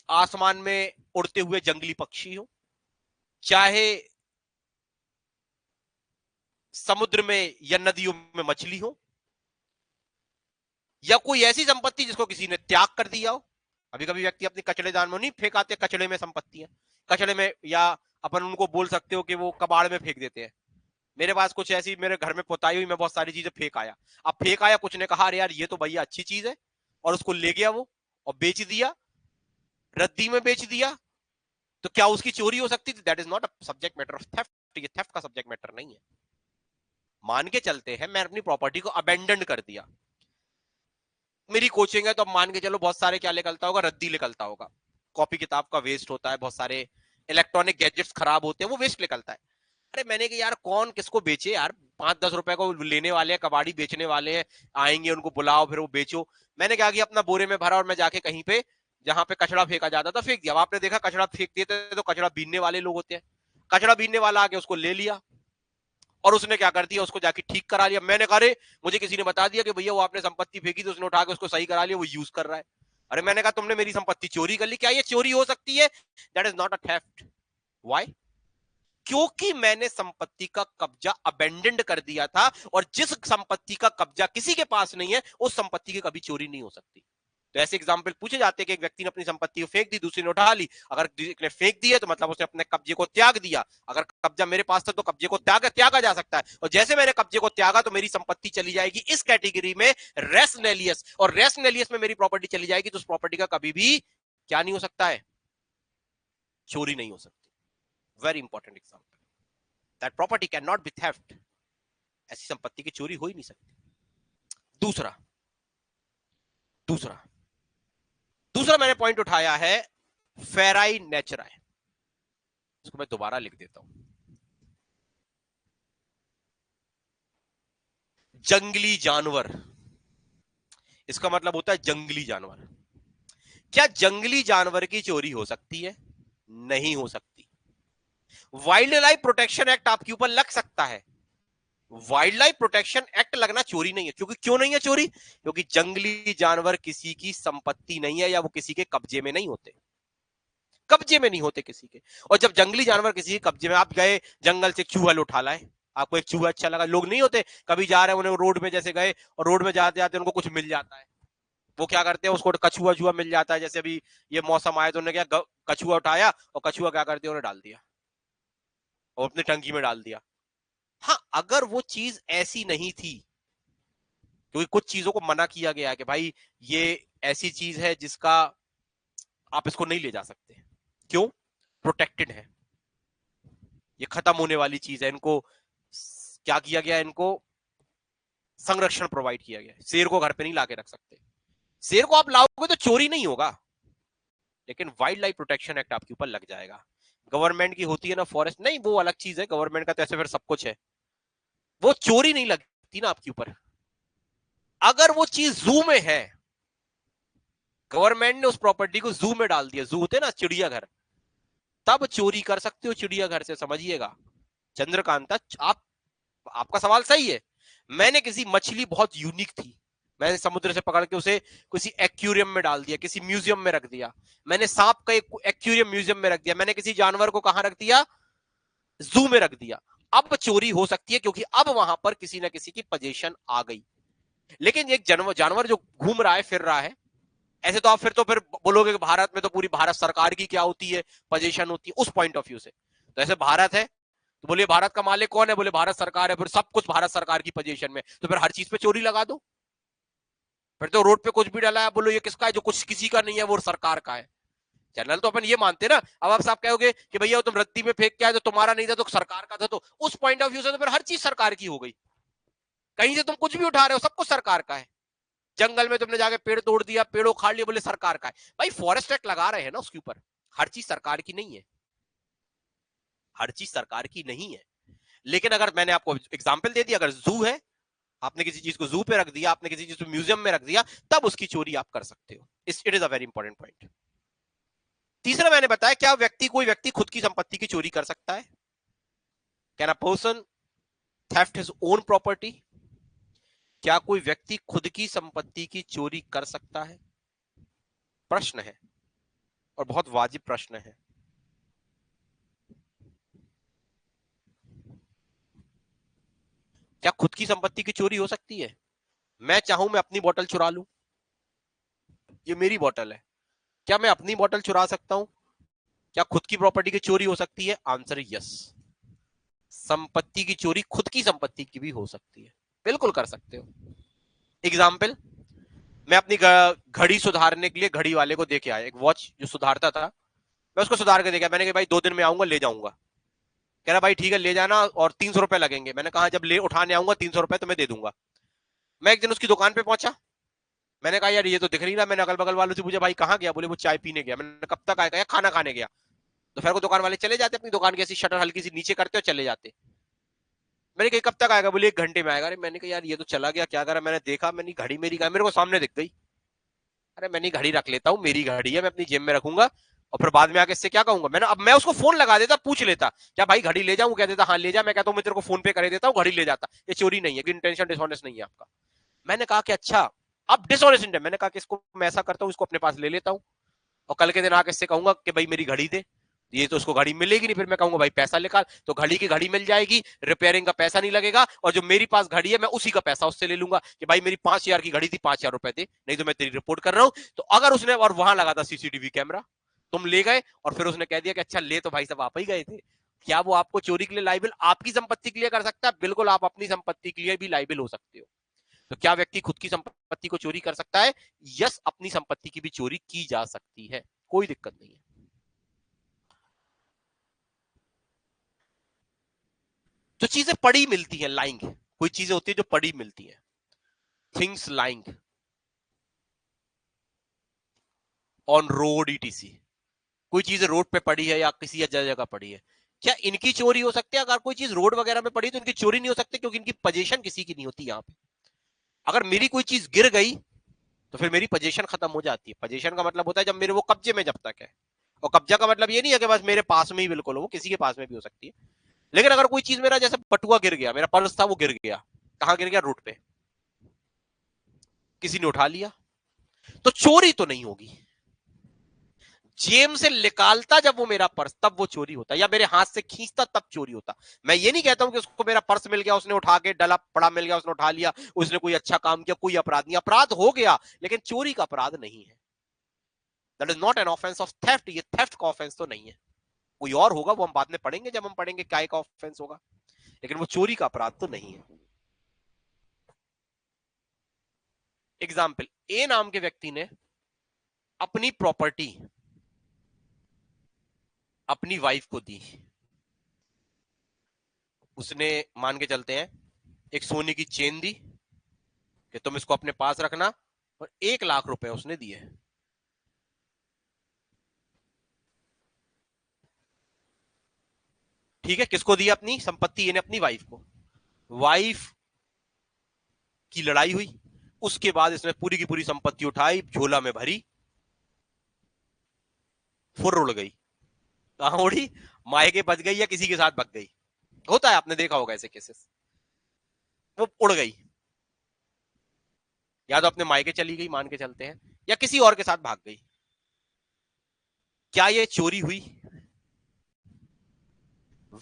आसमान में उड़ते हुए जंगली पक्षी हो, चाहे समुद्र में या नदियों में मछली हो, या कोई ऐसी संपत्ति जिसको किसी ने त्याग कर दिया हो। अभी कभी व्यक्ति अपनी कचड़ेदान में नहीं फेंक आते, कचड़े में संपत्ति है, कचड़े में, या अपन उनको बोल सकते हो कि वो कबाड़ में फेंक देते हैं। मेरे पास कुछ ऐसी मेरे घर में पुताई हुई, मैं बहुत सारी चीजें फेंक आया। अब फेंक आया, कुछ ने कहा अरे यार ये तो भैया अच्छी चीज है, और उसको ले गया वो और बेच दिया, रद्दी में बेच दिया, तो क्या उसकी चोरी हो सकती थी? That is not a subject matter of theft. ये थेफ्ट का सब्जेक्ट मैटर नहीं है। मान के चलते हैं मैं अपनी प्रॉपर्टी को अबेंडन कर दिया, मेरी कोचिंग है, तो अब मान के चलो बहुत सारे क्या निकलता होगा, रद्दी निकलता होगा, कॉपी किताब का वेस्ट होता है, बहुत सारे इलेक्ट्रॉनिक गैजेट्स खराब होते हैं, वो वेस्ट निकलता है। अरे मैंने कहा यार कौन किसको बेचे यार, 5-10 रुपए को लेने वाले हैं, कबाड़ी बेचने वाले हैं, आएंगे उनको बुलाओ फिर वो बेचो। मैंने क्या किया, अपना बोरे में भरा और मैं जाके कहीं पे जहां पे कचरा फेंका जाता था फेंक दिया। अब आपने देखा कचरा फेंक देते तो कचरा बीनने वाले लोग होते हैं, कचरा बीनने वाला आके उसको ले लिया और उसने क्या कर दिया, उसको जाके ठीक करा लिया। मैंने कहा अरे मुझे किसी ने बता दिया कि भैया वो आपने संपत्ति फेंकी थी, उसने उठा के उसको सही करा लिया, वो यूज कर रहा है। अरे मैंने कहा तुमने मेरी संपत्ति चोरी कर ली, क्या ये चोरी हो सकती है? That is not a theft. Why? क्योंकि मैंने संपत्ति का कब्जा अबेंडेंड कर दिया था, और जिस संपत्ति का कब्जा किसी के पास नहीं है उस संपत्ति की कभी चोरी नहीं हो सकती। तो ऐसे एग्जाम्पल पूछे जाते हैं कि एक व्यक्ति ने अपनी संपत्ति को फेंक दी, दूसरे ने उठा ली। अगर एक ने फेंक दी है तो मतलब उसने अपने कब्जे को त्याग दिया। अगर कब्जा मेरे पास था तो कब्जे को त्यागा जा सकता है, और जैसे मैंने कब्जे को त्यागा तो मेरी संपत्ति चली जाएगी इस कैटेगरी में, रेस नेलियस, और रेस नेलियस में मेरी प्रॉपर्टी चली जाएगी तो उस प्रॉपर्टी का कभी भी क्या नहीं हो सकता है, चोरी नहीं हो सकती। Very important example, that property can not be theft. ऐसी संपत्ति की चोरी हो ही नहीं सकती। दूसरा दूसरा दूसरा मैंने पॉइंट उठाया है फेराई नेचुराe। इसको मैं दोबारा लिख देता हूं, जंगली जानवर। इसका मतलब होता है जंगली जानवर। क्या जंगली जानवर की चोरी हो सकती है? नहीं हो सकती। वाइल्ड लाइफ प्रोटेक्शन एक्ट आपके ऊपर लग सकता है, वाइल्ड लाइफ प्रोटेक्शन एक्ट लगना चोरी नहीं है। क्योंकि क्यों नहीं है चोरी? क्योंकि जंगली जानवर किसी की संपत्ति नहीं है, या वो किसी के कब्जे में नहीं होते, कब्जे में नहीं होते किसी के। और जब जंगली जानवर किसी के कब्जे में, आप गए जंगल से चूहा उठा लाए, आपको एक चूहा अच्छा लगा, लोग नहीं होते कभी जा रहे हैं उन्हें रोड में जैसे गए और रोड में जाते जाते उनको कुछ मिल जाता है, वो क्या करते हैं, उसको कछुआ छुआ मिल जाता है। जैसे अभी ये मौसम आया तो उन्होंने क्या, कछुआ उठाया और कछुआ क्या करते उन्हें डाल दिया और अपनी टंकी में डाल दिया। हाँ, अगर वो चीज ऐसी नहीं थी, क्योंकि कुछ चीजों को मना किया गया है कि भाई ये ऐसी चीज है जिसका आप इसको नहीं ले जा सकते। क्यों? प्रोटेक्टेड है, ये खत्म होने वाली चीज है, इनको क्या किया गया, इनको संरक्षण प्रोवाइड किया गया। शेर को घर पे नहीं लाके रख सकते, शेर को आप लाओगे तो चोरी नहीं होगा, लेकिन वाइल्ड लाइफ प्रोटेक्शन एक्ट आपके ऊपर लग जाएगा। गवर्नमेंट की होती है ना फॉरेस्ट, नहीं वो अलग चीज है, गवर्नमेंट का तो ऐसे फिर सब कुछ है, वो चोरी नहीं लगती ना आपके ऊपर। अगर वो चीज जू में है, गवर्नमेंट ने उस प्रॉपर्टी को जू में डाल दिया, जू होते ना चिड़ियाघर, तब चोरी कर सकते हो चिड़ियाघर से, समझिएगा। चंद्रकांता, आप आपका सवाल सही है। मैंने किसी मछली बहुत यूनिक थी, मैंने समुद्र से पकड़ के उसे किसी एक्वेरियम में डाल दिया, किसी म्यूजियम में रख दिया। मैंने सांप का एक एक्वेरियम म्यूजियम में रख दिया, मैंने किसी जानवर को कहां रख दिया, जू में रख दिया। अब चोरी हो सकती है क्योंकि अब वहां पर किसी ना किसी की पोजीशन आ गई। लेकिन एक जानवर जो घूम रहा है, फिर रहा है, ऐसे तो आप फिर बोलोगे कि भारत में तो पूरी भारत सरकार की क्या होती है, पोजीशन होती है, उस पॉइंट ऑफ व्यू से। तो ऐसे भारत है तो बोलिए भारत का मालिक कौन है, बोले भारत सरकार है, फिर सब कुछ भारत सरकार की पोजीशन में, तो फिर हर चीज पे चोरी लगा दो। फिर तो रोड पे कुछ भी डाला है, बोलो ये किसका है, जो कुछ किसी का नहीं है वो सरकार का है। जनरल तो अपन ये मानते ना। अब आप साहब कहोगे कि भैया तुम रद्दी में फेंक के आए तो तुम्हारा नहीं था तो सरकार का था, तो उस पॉइंट ऑफ व्यू से तो फिर हर चीज सरकार की हो गई। कहीं से तुम कुछ भी उठा रहे हो सब कुछ सरकार का है। जंगल में तुमने जाके पेड़ तोड़ दिया, पेड़ों खाड़ लिया, बोले सरकार का है। भाई फॉरेस्ट एक्ट लगा रहे हैं ना उसके ऊपर, हर चीज सरकार की नहीं है, हर चीज सरकार की नहीं है। लेकिन अगर मैंने आपको एग्जाम्पल दे दिया, अगर जू है, आपने किसी चीज को जू पे रख दिया, आपने किसी चीज को म्यूजियम में रख दिया, तब उसकी चोरी आप कर सकते हो। It is a very important point. तीसरा मैंने बताया, क्या कोई व्यक्ति खुद की संपत्ति की चोरी कर सकता है? Can a person theft his own property? क्या कोई व्यक्ति खुद की संपत्ति की चोरी कर सकता है? प्रश्न है और बहुत वाजिब प्रश्न है। क्या खुद की संपत्ति की चोरी हो सकती है? मैं चाहूं मैं अपनी बोतल चुरा लूं, ये मेरी बोतल है, क्या मैं अपनी बोतल चुरा सकता हूं? क्या खुद की प्रॉपर्टी की चोरी हो सकती है? आंसर है यस। संपत्ति की चोरी खुद की संपत्ति की भी हो सकती है, बिल्कुल कर सकते हो। एग्जाम्पल, मैं अपनी घड़ी सुधारने के लिए घड़ी वाले को दे के आया, एक वॉच जो सुधारता था, मैं उसको सुधार के दे गया। मैंने कहा भाई 2 दिन में आऊंगा ले जाऊंगा। कह रहा भाई ठीक है ले जाना और 300 रुपए लगेंगे। मैंने कहा जब ले उठाने आऊंगा 300 रुपए तो मैं दे दूंगा। मैं एक दिन उसकी दुकान पे पहुंचा, मैंने कहा यार ये तो दिख नहीं रहा। मैंने अगल बगल वालों से पूछा भाई कहाँ गया? बोले वो चाय पीने गया। मैंने कब तक आएगा? खाना खाने गया। दोपहर को दुकान वाले चले जाते, अपनी दुकान की ऐसी शटर हल्की सी नीचे करते और चले जाते। मैंने कहा कब तक आएगा? बोले 1 घंटे में आएगा। अरे मैंने कहा यार ये तो चला गया, क्या करा? मैंने देखा, मैंने घड़ी मेरी कहा, मेरे को सामने दिख गई। अरे मैंने घड़ी रख लेता हूँ, मेरी घड़ी है, मैं अपनी जेब में रखूंगा और फिर बाद में आके इससे क्या कहूंगा? मैं उसको फोन लगा देता, पूछ लेता क्या भाई घड़ी ले जाऊं? कह देता हाँ ले जा। मैं कहता हूँ मैं तेरे को फोन पे कर देता हूँ, घड़ी ले जाता। ये चोरी नहीं है, इंटेंशन डिसऑनेस्ट नहीं है आपका। मैंने कहा कि अच्छा, अब डिसऑनेस्ट इंटेंशन। मैंने कहा कि इसको मैं ऐसा करता हूँ, इसको अपने पास ले लेता हूँ और कल के दिन आके इससे कहूंगा कि भाई मेरी घड़ी दे। ये तो उसको घड़ी मिलेगी नहीं, फिर मैं कहूंगा भाई पैसा निकाल, तो घड़ी की घड़ी मिल जाएगी, रिपेयरिंग का पैसा नहीं लगेगा, और जो मेरी पास घड़ी है मैं उसी का पैसा उससे ले लूंगा कि भाई मेरी 5,000 की घड़ी थी, 5,000 रुपए दे, नहीं तो मैं तेरी रिपोर्ट कर रहा हूं। तो अगर उसने, और वहां लगा था सीसीटीवी कैमरा, तुम ले गए और फिर उसने कह दिया कि अच्छा ले तो भाई साहब आप ही गए थे, क्या वो आपको चोरी के लिए लाइबल, आपकी संपत्ति के लिए कर सकता है? बिल्कुल, आप अपनी संपत्ति के लिए भी लाइबल हो सकते हो। तो क्या व्यक्ति खुद की संपत्ति को चोरी कर सकता है? यस, अपनी संपत्ति की भी चोरी की जा सकती है, कोई दिक्कत नहीं है। जो चीजें पड़ी मिलती हैं, लाइंग, कोई चीजें होती है जो पड़ी मिलती हैं, things lying on road etc, कोई चीज रोड पे पड़ी है या किसी जगह पड़ी है, क्या इनकी चोरी हो सकती है? अगर कोई चीज रोड वगैरह में पड़ी तो इनकी चोरी नहीं हो सकती, क्योंकि इनकी पोजीशन किसी की नहीं होती यहाँ पे। अगर मेरी कोई चीज गिर गई तो फिर मेरी पोजीशन खत्म हो जाती है। पोजीशन का मतलब होता है जब मेरे वो कब्जे में जब तक है, और कब्जा का मतलब ये नहीं है कि बस मेरे पास में ही बिल्कुल हो, वो किसी के पास में भी हो सकती है। लेकिन अगर कोई चीज मेरा, जैसे पटुआ गिर गया, मेरा पर्स था वो गिर गया, कहां गिर गया? रोड पे, किसी ने उठा लिया, तो चोरी तो नहीं होगी। जेब से निकालता जब वो मेरा पर्स, तब वो चोरी होता, या मेरे हाथ से खींचता तब चोरी होता। मैं ये नहीं कहता हूं कि उसको मेरा पर्स मिल गया, उसने उठा के डला पड़ा मिल गया, उसने उठा लिया, उसने कोई अच्छा काम किया, कोई अपराध नहीं, अपराध हो गया लेकिन चोरी का अपराध नहीं है। That is not an offence of theft, ये थेफ्ट का ऑफेंस तो नहीं है। कोई और होगा, वो हम बाद में पढ़ेंगे, जब हम पढ़ेंगे क्या का ऑफेंस होगा, लेकिन वो चोरी का अपराध तो नहीं है। एग्जाम्पल, ए नाम के व्यक्ति ने अपनी प्रॉपर्टी अपनी वाइफ को दी। उसने, मान के चलते हैं, एक सोने की चेन दी कि तुम इसको अपने पास रखना, और 1,00,000 रुपए उसने दिए। ठीक है, किसको दिया? अपनी संपत्ति, यानी अपनी वाइफ को। वाइफ की लड़ाई हुई, उसके बाद इसने पूरी की पूरी संपत्ति उठाई, झोला में भरी, फुर उड़ गई। कहां उड़ी? मायके बच गई या किसी के साथ भग गई? होता है, आपने देखा होगा ऐसे केसेस। वो उड़ गई, या तो अपने मायके चली गई मान के चलते हैं, या किसी और के साथ भाग गई। क्या ये चोरी हुई?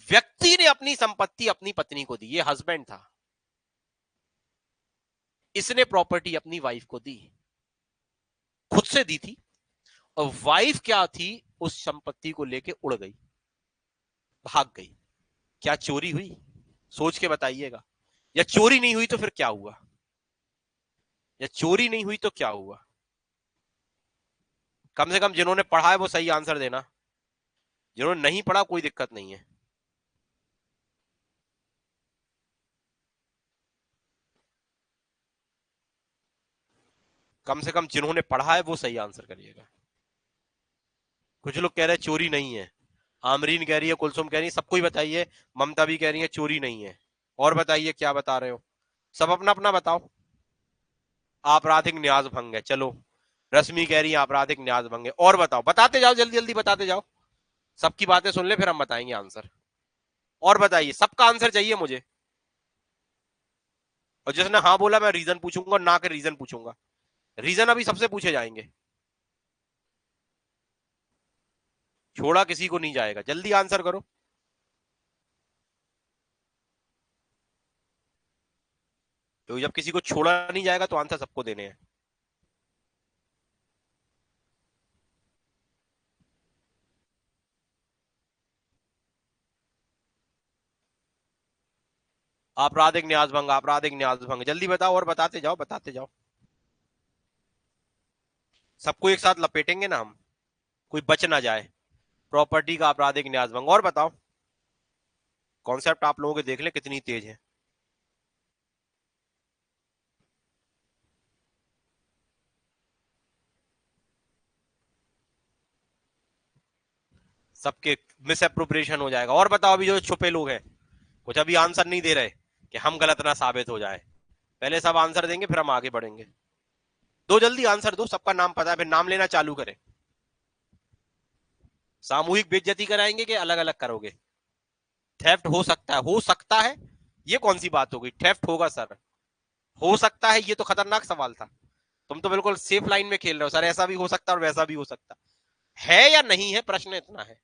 व्यक्ति ने अपनी संपत्ति अपनी पत्नी को दी, ये हस्बैंड था, इसने प्रॉपर्टी अपनी वाइफ को दी, खुद से दी थी, और वाइफ क्या थी, उस संपत्ति को लेके उड़ गई, भाग गई। क्या चोरी हुई? सोच के बताइएगा। या चोरी नहीं हुई तो फिर क्या हुआ? या चोरी नहीं हुई तो क्या हुआ? कम से कम जिन्होंने पढ़ा है वो सही आंसर देना, जिन्होंने नहीं पढ़ा कोई दिक्कत नहीं है। कम से कम जिन्होंने पढ़ा है वो सही आंसर करिएगा। कुछ लोग कह रहे हैं चोरी नहीं है, आमरीन कह रही है, कुलसुम कह रही है, सबको ही बताइए। ममता भी कह रही है चोरी नहीं है। और बताइए क्या बता रहे हो, सब अपना अपना बताओ। आपराधिक न्याज भंग है, चलो। रश्मि कह रही है आपराधिक न्याज भंग है। और बताओ, बताते जाओ, जल्दी जल्दी बताते जाओ। सबकी बातें सुन ले फिर हम बताएंगे आंसर। और बताइए, सबका आंसर चाहिए मुझे। और जिसने हाँ बोला मैं रीजन पूछूंगा, ना के रीजन पूछूंगा। रीजन अभी सबसे पूछे जाएंगे, छोड़ा किसी को नहीं जाएगा। जल्दी आंसर करो। तो जब किसी को छोड़ा नहीं जाएगा तो आंसर सबको देने हैं। आपराधिक न्यास भंग, आपराधिक न्यास भंग, जल्दी बताओ और बताते जाओ, बताते जाओ। सबको एक साथ लपेटेंगे ना हम, कोई बच ना जाए। प्रॉपर्टी का आपराधिक न्यास भंग। और बताओ, कॉन्सेप्ट आप लोगों के देख ले कितनी तेज है। सबके मिस अप्रोप्रिएशन हो जाएगा। और बताओ, अभी जो छुपे लोग हैं, कुछ अभी आंसर नहीं दे रहे कि हम गलत ना साबित हो जाए। पहले सब आंसर देंगे फिर हम आगे बढ़ेंगे। दो जल्दी आंसर दो, सबका नाम पता है, फिर नाम लेना चालू करें। सामूहिक बेइज्जती कराएंगे कि अलग अलग करोगे? थेफ्ट हो सकता है, हो सकता है, ये कौन सी बात हो गई? थेफ्ट होगा सर, हो सकता है, ये तो खतरनाक सवाल था। तुम तो बिल्कुल सेफ लाइन में खेल रहे हो सर, ऐसा भी हो सकता है और वैसा भी हो सकता है या नहीं है, प्रश्न इतना है।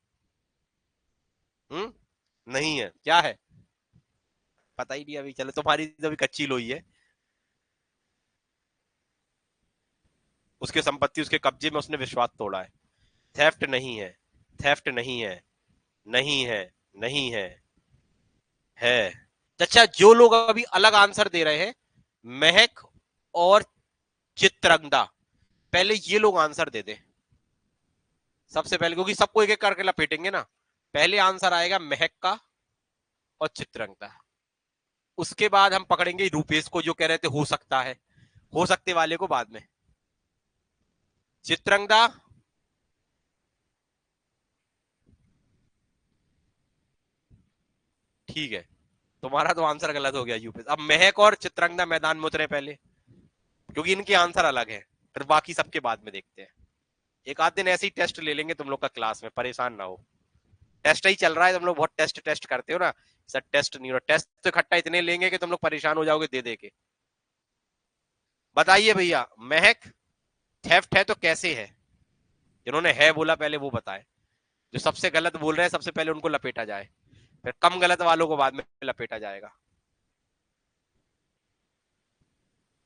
नहीं है, क्या है पता ही नहीं अभी। चलो, तुम्हारी तो अभी कच्ची लोई है। उसके संपत्ति उसके कब्जे में, उसने विश्वास तोड़ा है। थेफ्ट नहीं है, थेफ्ट नहीं है, नहीं है, नहीं है, है। अच्छा, जो लोग अभी अलग आंसर दे रहे हैं, महक और चित्रंगदा, पहले ये लोग आंसर दे दे सबसे पहले, क्योंकि सबको एक एक करके लपेटेंगे ना। पहले आंसर आएगा महक का और चित्रंगदा। उसके बाद हम पकड़ेंगे रूपेश को, जो कह रहे थे हो सकता है, हो सकते वाले को बाद में। चित्रंगदा, ठीक है, तुम्हारा तो आंसर गलत हो गया यूपी। अब महक और चित्रंगदा मैदान में उतरे पहले, क्योंकि इनके आंसर अलग है, फिर बाकी सबके बाद में देखते हैं। एक आध दिन ऐसे ही टेस्ट ले लेंगे तुम लोग का क्लास में, परेशान ना हो। टेस्ट ही चल रहा है, तुम लोग बहुत टेस्ट टेस्ट करते हो ना सर। टेस्ट नहीं हो रहा, टेस्ट तो इकट्ठा इतने लेंगे कि तुम लोग परेशान हो जाओगे दे दे के। बताइए भैया, महक थेफ्ट है तो कैसे है? जिन्होंने है बोला पहले वो बताए। जो सबसे गलत बोल रहे हैं सबसे पहले उनको लपेटा जाए, फिर कम गलत वालों को बाद में लपेटा जाएगा।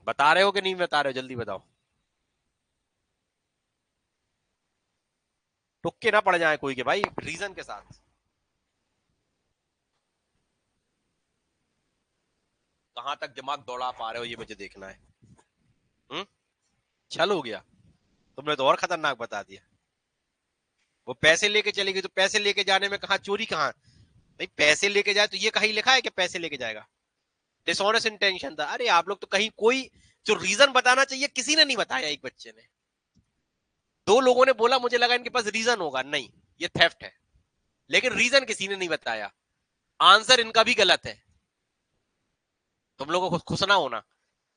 बता रहे हो कि नहीं बता रहे हो? जल्दी बताओ, तुक्के ना पड़ जाए कोई के भाई, रीजन के साथ। कहां तक दिमाग दौड़ा पा रहे हो ये मुझे देखना है। हम्म छल हो गया? तुमने तो और खतरनाक बता दिया। वो पैसे लेके चली गई, तो पैसे लेके जाने में कहा चोरी, कहां भाई पैसे लेके जाए? तो ये कहीं लिखा है कि पैसे लेके जाएगा? डिसऑनेस्ट इंटेंशन था। अरे आप लोग तो कहीं कोई जो रीजन बताना चाहिए किसी ने नहीं बताया। एक बच्चे ने, दो लोगों ने बोला, मुझे लगा इनके पास रीजन होगा, नहीं ये थेफ्ट है, लेकिन रीजन किसी ने नहीं बताया। आंसर इनका भी गलत है। तुम लोगों को खुश ना होना,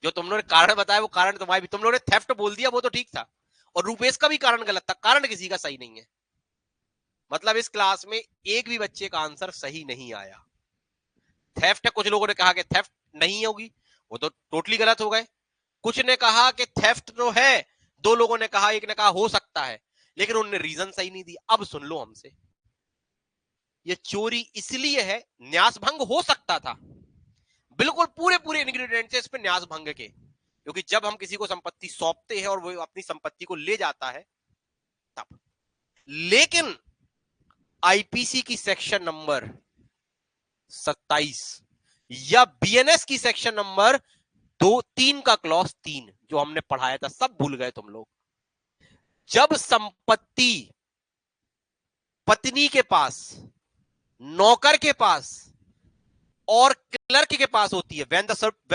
जो तुम लोगों ने कारण बताया वो कारण तुम्हारे भी, तुम लोगों ने थेफ्ट बोल दिया वो तो ठीक था, और रूपेश का भी कारण गलत था। कारण किसी का सही नहीं है। मतलब इस क्लास में एक भी बच्चे का आंसर सही नहीं आया। थेफ्ट है, कुछ लोगों ने कहा कि थेफ्ट नहीं होगी, वो तो टोटली गलत हो गए। कुछ ने कहा कि थेफ्ट तो है, दो लोगों ने कहा, एक ने कहा हो सकता है, लेकिन उन्होंने रीजन सही नहीं दिया। अब सुन लो हमसे, ये चोरी इसलिए है, न्यास भंग हो सकता था, बिल्कुल पूरे पूरे इंग्रेडिएंट्स है इस पे न्यास भंग के, क्योंकि जब हम किसी को संपत्ति सौंपते हैं और वो अपनी संपत्ति को ले जाता है तब। लेकिन आईपीसी की सेक्शन नंबर 27 या बीएनएस की सेक्शन नंबर 2-3 का क्लॉज 3 जो हमने पढ़ाया था, सब भूल गए तुम लोग। जब संपत्ति पत्नी के पास, नौकर के पास और क्लर्क के पास होती है, when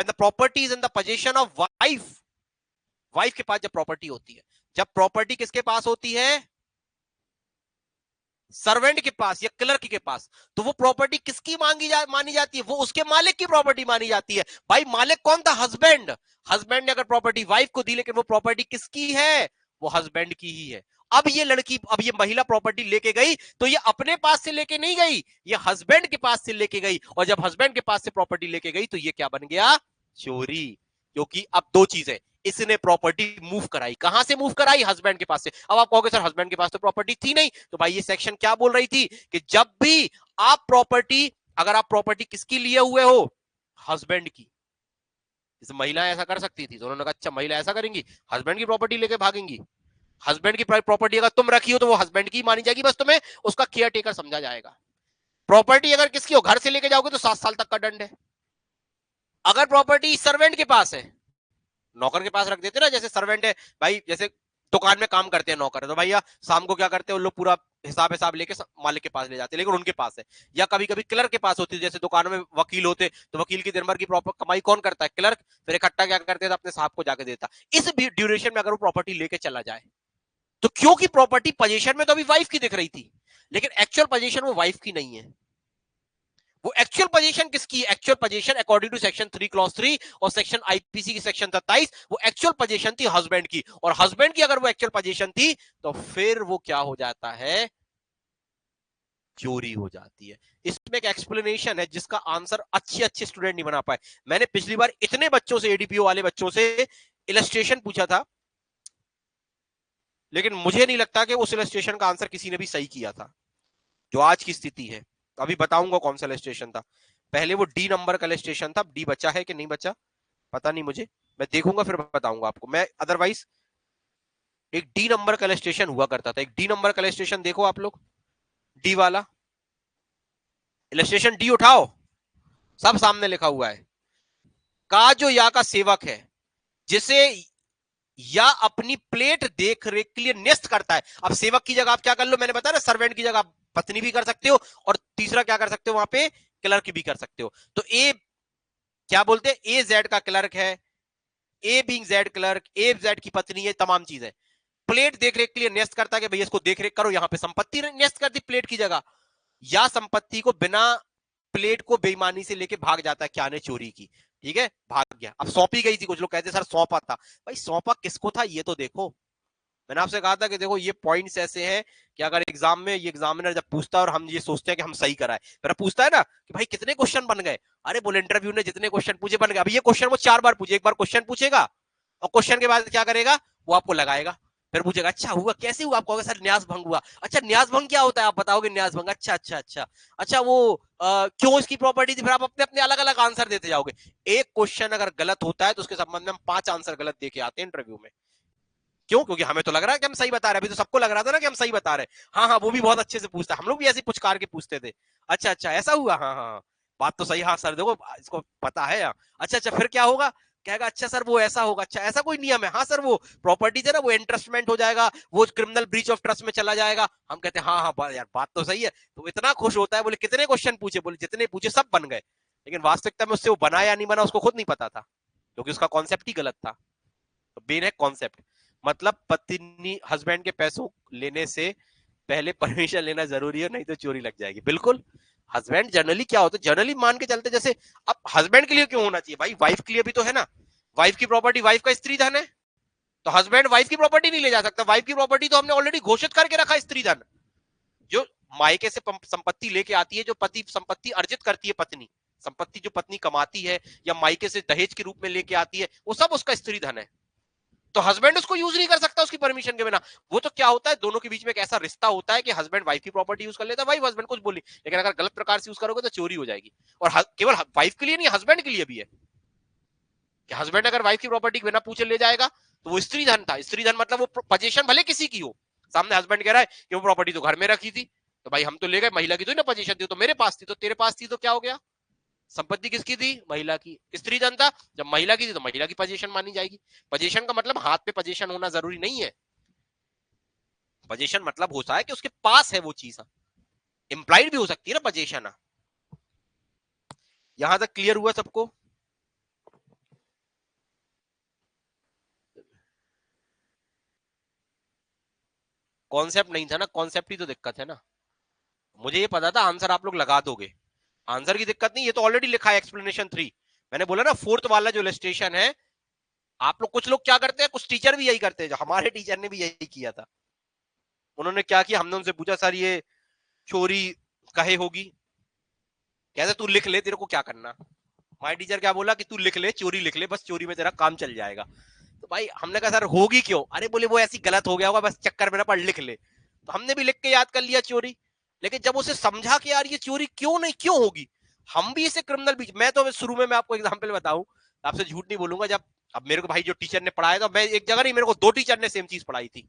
the property is in the possession of wife के पास जब प्रॉपर्टी होती है, जब प्रॉपर्टी किसके पास होती है? सर्वेंट के पास या क्लर्क के पास, तो वो प्रॉपर्टी किसकी मानी जाती है? वो उसके मालिक की प्रॉपर्टी मानी जाती है। भाई मालिक कौन था? हस्बैंड। हस्बैंड ने अगर प्रॉपर्टी वाइफ को दी, लेकिन वो प्रॉपर्टी किसकी है? वो हस्बैंड की ही है। अब ये लड़की, अब ये महिला प्रॉपर्टी लेके गई, तो ये अपने पास से लेके नहीं गई, ये हस्बैंड के पास से लेके गई, और जब हस्बैंड के पास से प्रॉपर्टी लेके गई तो ये क्या बन गया? चोरी। क्योंकि अब दो चीजें, इसने प्रॉपर्टी मूव कराई, कहां से मूव कराई? हस्बैंड के पास से। अब आप कहोगे सर हस्बैंड के पास तो प्रॉपर्टी थी नहीं, तो भाई ये सेक्शन क्या बोल रही थी कि जब भी आप प्रॉपर्टी, अगर आप प्रॉपर्टी किसकी लिए हुए हो? हस्बैंड की। जैसे महिलाएं ऐसा कर सकती थी, तो उन्होंने कहा अच्छा महिला ऐसा करेंगी, हस्बैंड की प्रॉपर्टी लेके भागेंगी। हस्बैंड की प्रॉपर्टी अगर तुम रखी हो तो वो हस्बैंड की मानी जाएगी, बस तुम्हें उसका केयर टेकर समझा जाएगा। प्रॉपर्टी अगर किसकी हो, घर से लेके जाओगे तो 7 साल तक का दंड है। अगर प्रॉपर्टी सर्वेंट के पास है, नौकर के पास रख देते ना, जैसे सर्वेंट है भाई, जैसे दुकान में काम करते हैं नौकर, तो भैया शाम को क्या करते हैं, वो लोग पूरा हिसाब हिसाब लेके मालिक के पास ले जाते हैं, लेकिन उनके पास है। या कभी कभी क्लर्क के पास होती है, जैसे दुकानों में वकील होते, तो वकील की दिन भर की प्रॉपर कमाई कौन करता है? क्लर्क। फिर इकट्ठा क्या करते थे, अपने साहब को जाके देता। इस ड्यूरेशन में अगर वो प्रॉपर्टी लेके चला जाए, तो क्योंकि प्रॉपर्टी पोजीशन में तो अभी वाइफ की दिख रही थी, लेकिन एक्चुअल पोजीशन वो वाइफ की नहीं है। वो एक्चुअल पोजीशन किसकी है? Actual position according to section 3 clause 3 और सेक्शन आईपीसी की सेक्शन 27, वो एक्चुअल पोजीशन थी हस्बैंड की। और हस्बैंड की अगर वो एक्चुअल पोजीशन थी, तो फिर वो क्या हो जाता है? चोरी हो जाती है। इसमें एक एक्सप्लेनेशन है जिसका आंसर अच्छे अच्छे स्टूडेंट नहीं बना पाए। मैंने पिछली बार इतने बच्चों से, एडीपीओ वाले बच्चों से इलस्ट्रेशन पूछा था, लेकिन मुझे नहीं लगता कि उस इलस्ट्रेशन का आंसर किसी ने भी सही किया था जो आज की स्थिति है। अभी बताऊंगा कौन सा इलस्ट्रेशन था। पहले वो डी नंबर का इलस्ट्रेशन था, डी बचा है कि नहीं बचा पता नहीं मुझे, मैं देखूंगा फिर बताऊंगा आपको मैं। अदरवाइज एक डी नंबर का इलस्ट्रेशन हुआ करता था, एक डी नंबर का इलस्ट्रेशन देखो आप लोग, डी वाला इलस्ट्रेशन, डी उठाओ, सब सामने लिखा हुआ है। का जो या का सेवक है, जिसे या अपनी प्लेट देख रेख के लिए न्यस्त करता है। अब सेवक की जगह आप क्या कर लो, मैंने बताया ना, सर्वेंट की जगह आप पत्नी भी कर सकते हो, और तीसरा क्या कर सकते हो, वहां पे क्लर्क भी कर सकते हो। तो ए क्या बोलते हैं, ए जेड का क्लर्क है, a being Z clerk, A Z की पत्नी है, तमाम चीजें। प्लेट देखरेख के लिए न्यस्त करता है कि भैया इसको देखरेख करो, यहां पे संपत्ति न्यस्त करती प्लेट की जगह, या संपत्ति को बिना प्लेट को बेईमानी से लेके भाग जाता है, क्या ने चोरी की, ठीक है, भाग गया। अब सौंपी गई थी, कुछ लोग कहते सर सौंपा था, भाई सौंपा किसको था ये तो देखो। मैंने आपसे कहा था कि देखो ये पॉइंट्स ऐसे हैं कि अगर एग्जाम में ये एग्जामिनर जब पूछता है और हम ये सोचते हैं कि हम सही कराए, फिर पूछता है ना कि भाई कितने क्वेश्चन बन गए, अरे बोले इंटरव्यू ने जितने क्वेश्चन पूछे बन गए। अभी ये क्वेश्चन वो 4 बार पूछे, एक बार क्वेश्चन पूछेगा और क्वेश्चन के बाद क्या करेगा, वो आपको लगाएगा, फिर पूछेगा अच्छा हुआ कैसे हुआ, आप कहोगे सर न्यास भंग हुआ। अच्छा न्यास भंग क्या होता है, आप बताओगे न्यास भंग, अच्छा अच्छा अच्छा अच्छा वो क्यों इसकी प्रॉपर्टी थी, फिर आप अपने अपने अलग अलग आंसर देते जाओगे। एक क्वेश्चन अगर गलत होता है तो उसके संबंध में हम 5 आंसर गलत देके आते हैं इंटरव्यू में। क्यों? क्योंकि हमें तो लग रहा है कि हम सही बता रहे हैं, अभी तो सबको लग रहा था ना कि हम सही बता रहे हैं। हाँ हाँ वो भी बहुत अच्छे से पूछता है, हम लोग भी ऐसे पुचकार के पूछते थे, अच्छा अच्छा ऐसा हुआ, हाँ हाँ बात तो सही, हाँ सर देखो इसको पता है, अच्छा अच्छा फिर क्या होगा, कहेगा अच्छा सर वो ऐसा होगा, अच्छा ऐसा कोई नियम है, हाँ सर वो प्रॉपर्टी है ना वो इंटरेस्टमेंट हो जाएगा, वो क्रिमिनल ब्रीच ऑफ ट्रस्ट में चला जाएगा। हम कहते हैं हाँ हाँ यार बात तो सही है, तो इतना खुश होता है, बोले कितने क्वेश्चन पूछे, बोले जितने पूछे सब बन गए। लेकिन वास्तविकता में उससे वो बना या नहीं बना उसको खुद नहीं पता था, क्योंकि उसका कॉन्सेप्ट ही गलत था। मेन है कॉन्सेप्ट, मतलब पत्नी हस्बैंड के पैसों लेने से पहले परमिशन लेना जरूरी है, नहीं तो चोरी लग जाएगी। बिल्कुल, हस्बैंड जनरली क्या होता है, जनरली मान के चलते, जैसे अब हस्बैंड के लिए क्यों होना चाहिए भाई, वाइफ के लिए भी तो है ना, वाइफ की प्रॉपर्टी वाइफ का स्त्री धन है, तो हस्बैंड वाइफ की प्रॉपर्टी नहीं ले जा सकता, वाइफ की प्रॉपर्टी तो हमने ऑलरेडी घोषित करके रखा स्त्री धन। जो मायके से संपत्ति लेके आती है, जो पति संपत्ति अर्जित करती है, पत्नी संपत्ति जो पत्नी कमाती है या मायके से दहेज के रूप में लेके आती है, वो सब उसका स्त्री धन है। तो हस्बैंड उसको यूज नहीं कर सकता उसकी परमिशन के बिना। वो तो क्या होता है, दोनों के बीच में एक ऐसा रिश्ता होता है कि हस्बैंड वाइफ की प्रॉपर्टी यूज कर लेता है, वाइफ हस्बैंड कुछ बोली, लेकिन अगर गलत प्रकार से यूज करोगे तो चोरी हो जाएगी। और केवल वाइफ के लिए नहीं, हस्बैंड के लिए भी है कि हस्बैंड अगर वाइफ की प्रॉपर्टी बिना पूछे ले जाएगा तो वो स्त्री धन था। स्त्री धन मतलब वो पोजीशन भले किसी की हो, सामने हस्बैंड कह रहा है कि वो प्रॉपर्टी तो घर में रखी थी, तो भाई हम तो ले गए, महिला की तो ना पोजीशन थी, तो मेरे पास थी, तो तेरे पास थी, तो क्या हो गया, संपत्ति किसकी थी, महिला की। स्त्री धन था, जब महिला की थी तो महिला की पोजीशन मानी जाएगी। पोजीशन का मतलब हाथ पे पोजीशन होना जरूरी नहीं है, पोजीशन मतलब होता है कि उसके पास है वो चीज, इंप्लाइड भी हो सकती है ना पोजीशन। यहां तक क्लियर हुआ सबको? कॉन्सेप्ट नहीं था ना, कॉन्सेप्ट ही तो दिक्कत है ना। मुझे ये पता था आंसर आप लोग लगा दोगे, आंसर की दिक्कत नहीं, ये तो ऑलरेडी लिखा है एक्सप्लेनेशन 3। मैंने बोला ना फोर्थ वाला जो इलस्ट्रेशन है, आप लोग कुछ लोग क्या करते हैं, कुछ टीचर भी यही करते हैं, जो हमारे टीचर ने भी यही किया था। उन्होंने क्या किया, हमने उनसे पूछा सर ये चोरी कहे होगी, कहते तू लिख ले तेरे को क्या करना, हमारे टीचर क्या बोला कि तू लिख ले, चोरी लिख ले, बस चोरी में तेरा काम चल जाएगा। तो भाई हमने कहा सर होगी क्यों? अरे बोले वो ऐसी गलत हो गया होगा, बस चक्कर में ना पढ़, लिख ले। तो हमने भी लिख के याद कर लिया चोरी। लेकिन जब उसे समझा कि यार ये चोरी क्यों नहीं, क्यों होगी, हम भी इसे क्रिमिनल भी। मैं तो शुरू में मैं आपको एग्जाम्पल बताऊं, आपसे झूठ नहीं बोलूंगा, जब अब मेरे को भाई जो टीचर ने पढ़ाया था, मैं एक जगह नहीं, मेरे को दो टीचर ने सेम चीज पढ़ाई थी,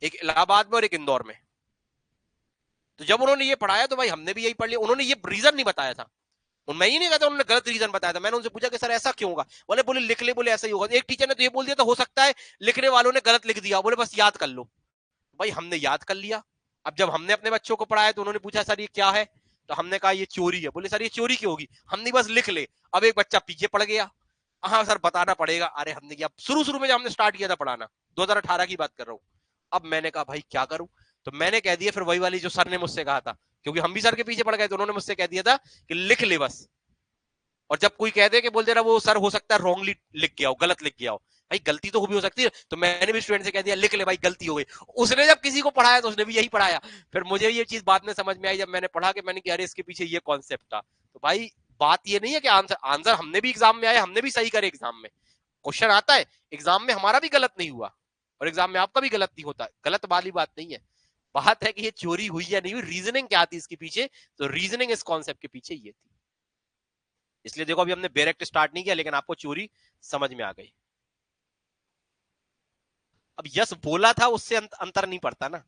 एक इलाहाबाद में और एक इंदौर में। तो जब उन्होंने ये पढ़ाया तो भाई हमने भी यही पढ़ लिया। उन्होंने ये रीजन नहीं बताया था, मैं ये नहीं कहता उन्होंने गलत रीजन बताया था। मैंने उनसे पूछा कि सर ऐसा क्यों होगा? बोले लिख ले, बोले ऐसा ही होगा। एक टीचर ने तो ये बोल दिया था, हो सकता है लिखने वालों ने गलत लिख दिया, बोले बस याद कर लो। भाई हमने याद कर लिया। अब जब हमने अपने बच्चों को पढ़ाया तो उन्होंने पूछा सर ये क्या है, तो हमने कहा ये चोरी है। बोले सर ये चोरी क्यों होगी? हमने बस लिख ले। अब एक बच्चा पीछे पड़ गया, हाँ सर बताना पड़ेगा। अरे हमने क्या, शुरू शुरू में जब हमने स्टार्ट किया था पढ़ाना, 2018 की बात कर रहा हूँ। अब मैंने कहा भाई क्या करूं, तो मैंने कह दिया फिर वही वाली जो सर ने मुझसे कहा था, क्योंकि हम भी सर के पीछे पड़ गए, तो उन्होंने मुझसे कह दिया था कि लिख ले बस। और जब कोई कह दे कि बोल दे रहा वो सर हो सकता है रॉन्गली लिख गया हो, गलत लिख गया हो, भाई गलती तो भी हो सकती है। तो मैंने भी स्टूडेंट से कह दिया लिख ले भाई, गलती हो गई। उसने जब किसी को पढ़ाया तो उसने भी यही पढ़ाया। फिर मुझे ये चीज बाद में समझ में आई, जब मैंने पढ़ा कि मैंने कि अरे इसके पीछे ये कॉन्सेप्ट था। तो भाई बात ये नहीं है कि आंसर आंसर हमने भी एग्जाम में आया, हमने भी सही करे एग्जाम में, क्वेश्चन आता है एग्जाम में, हमारा भी गलत नहीं हुआ और एग्जाम में आपका भी गलत नहीं होता, गलत वाली बात नहीं है। बात है कि ये चोरी हुई या नहीं हुई, रीजनिंग क्या थी इसके पीछे। तो रीजनिंग इस कॉन्सेप्ट के पीछे ये थी। इसलिए देखो अभी हमने डायरेक्ट स्टार्ट नहीं किया, लेकिन आपको चोरी समझ में आ गई। अब यस बोला था उससे अंतर नहीं पड़ता ना,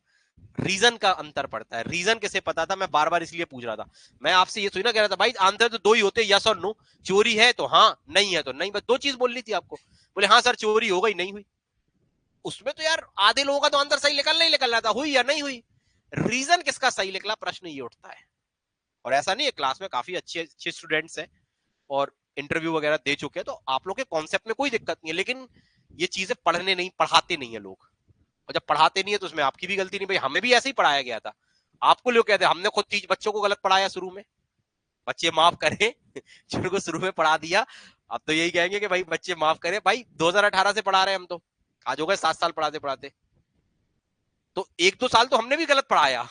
रीजन का अंतर पड़ता है। रीजन किसे पता था, मैं बार बार इसलिए पूछ रहा था। मैं आपसे ये सोच ना कह रहा था भाई आंसर तो दो ही होते, यस और नो। चोरी है तो हाँ, नहीं है तो नहीं, बस दो चीज बोलनी थी आपको। बोले हाँ सर चोरी हो गई, नहीं हुई। उसमें तो यार आधे लोगों का तो आंसर सही निकल नहीं निकल रहा था, हुई या नहीं हुई। रीजन किसका सही निकला, प्रश्न ये उठता है। और ऐसा नहीं है, क्लास में काफी अच्छे अच्छे स्टूडेंट्स हैं और इंटरव्यू वगैरह दे चुके हैं, तो आप लोग के कॉन्सेप्ट में कोई दिक्कत नहीं है। लेकिन ये चीजें पढ़ने नहीं, पढ़ाते नहीं है लोग। और जब पढ़ाते नहीं है तो उसमें आपकी भी गलती नहीं। भाई हमें भी ऐसे ही पढ़ाया गया था, आपको लोग कहते हैं हमने खुद बच्चों को गलत पढ़ाया शुरू में। बच्चे माफ करें जिनको शुरू में पढ़ा दिया, अब तो यही कहेंगे कि भाई बच्चे माफ करें। भाई 2018 से पढ़ा रहे हैं हम, तो आज हो गए 7 साल पढ़ाते पढ़ाते। तो 1-2 साल तो हमने भी गलत पढ़ाया,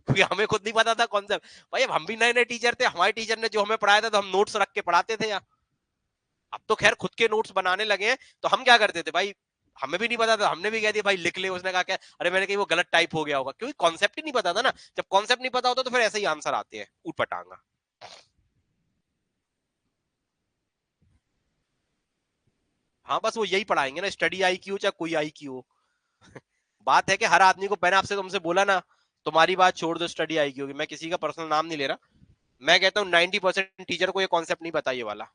क्योंकि हमें खुद नहीं पता था कॉन्सेप्ट। भाई अब हम भी नए नए टीचर थे, हमारे टीचर ने जो हमें पढ़ाया था तो हम नोट्स रख के पढ़ाते थे। अब तो खैर खुद के नोट्स बनाने लगे हैं। तो हम क्या करते थे भाई, हमें भी नहीं पता था, हमने भी कह दिया भाई लिख ले। उसने कहा क्या, अरे मैंने कही वो गलत टाइप हो गया होगा, क्योंकि कॉन्सेप्ट ही नहीं पता था ना। जब कॉन्सेप्ट नहीं पता होता तो फिर ऐसे ही आंसर आते हैं ऊटपटांगा। हाँ बस वो यही पढ़ाएंगे ना, स्टडी आई क्यू चाहे कोई आई क्यू हो। बात है कि हर आदमी को, मैंने आपसे तुमसे बोला ना, तुम्हारी बात छोड़ दो, स्टडी आई क्यू की, मैं किसी का पर्सनल नाम नहीं ले रहा। मैं कहता हूँ 90% टीचर को ये कॉन्सेप्ट नहीं पता, ये वाला।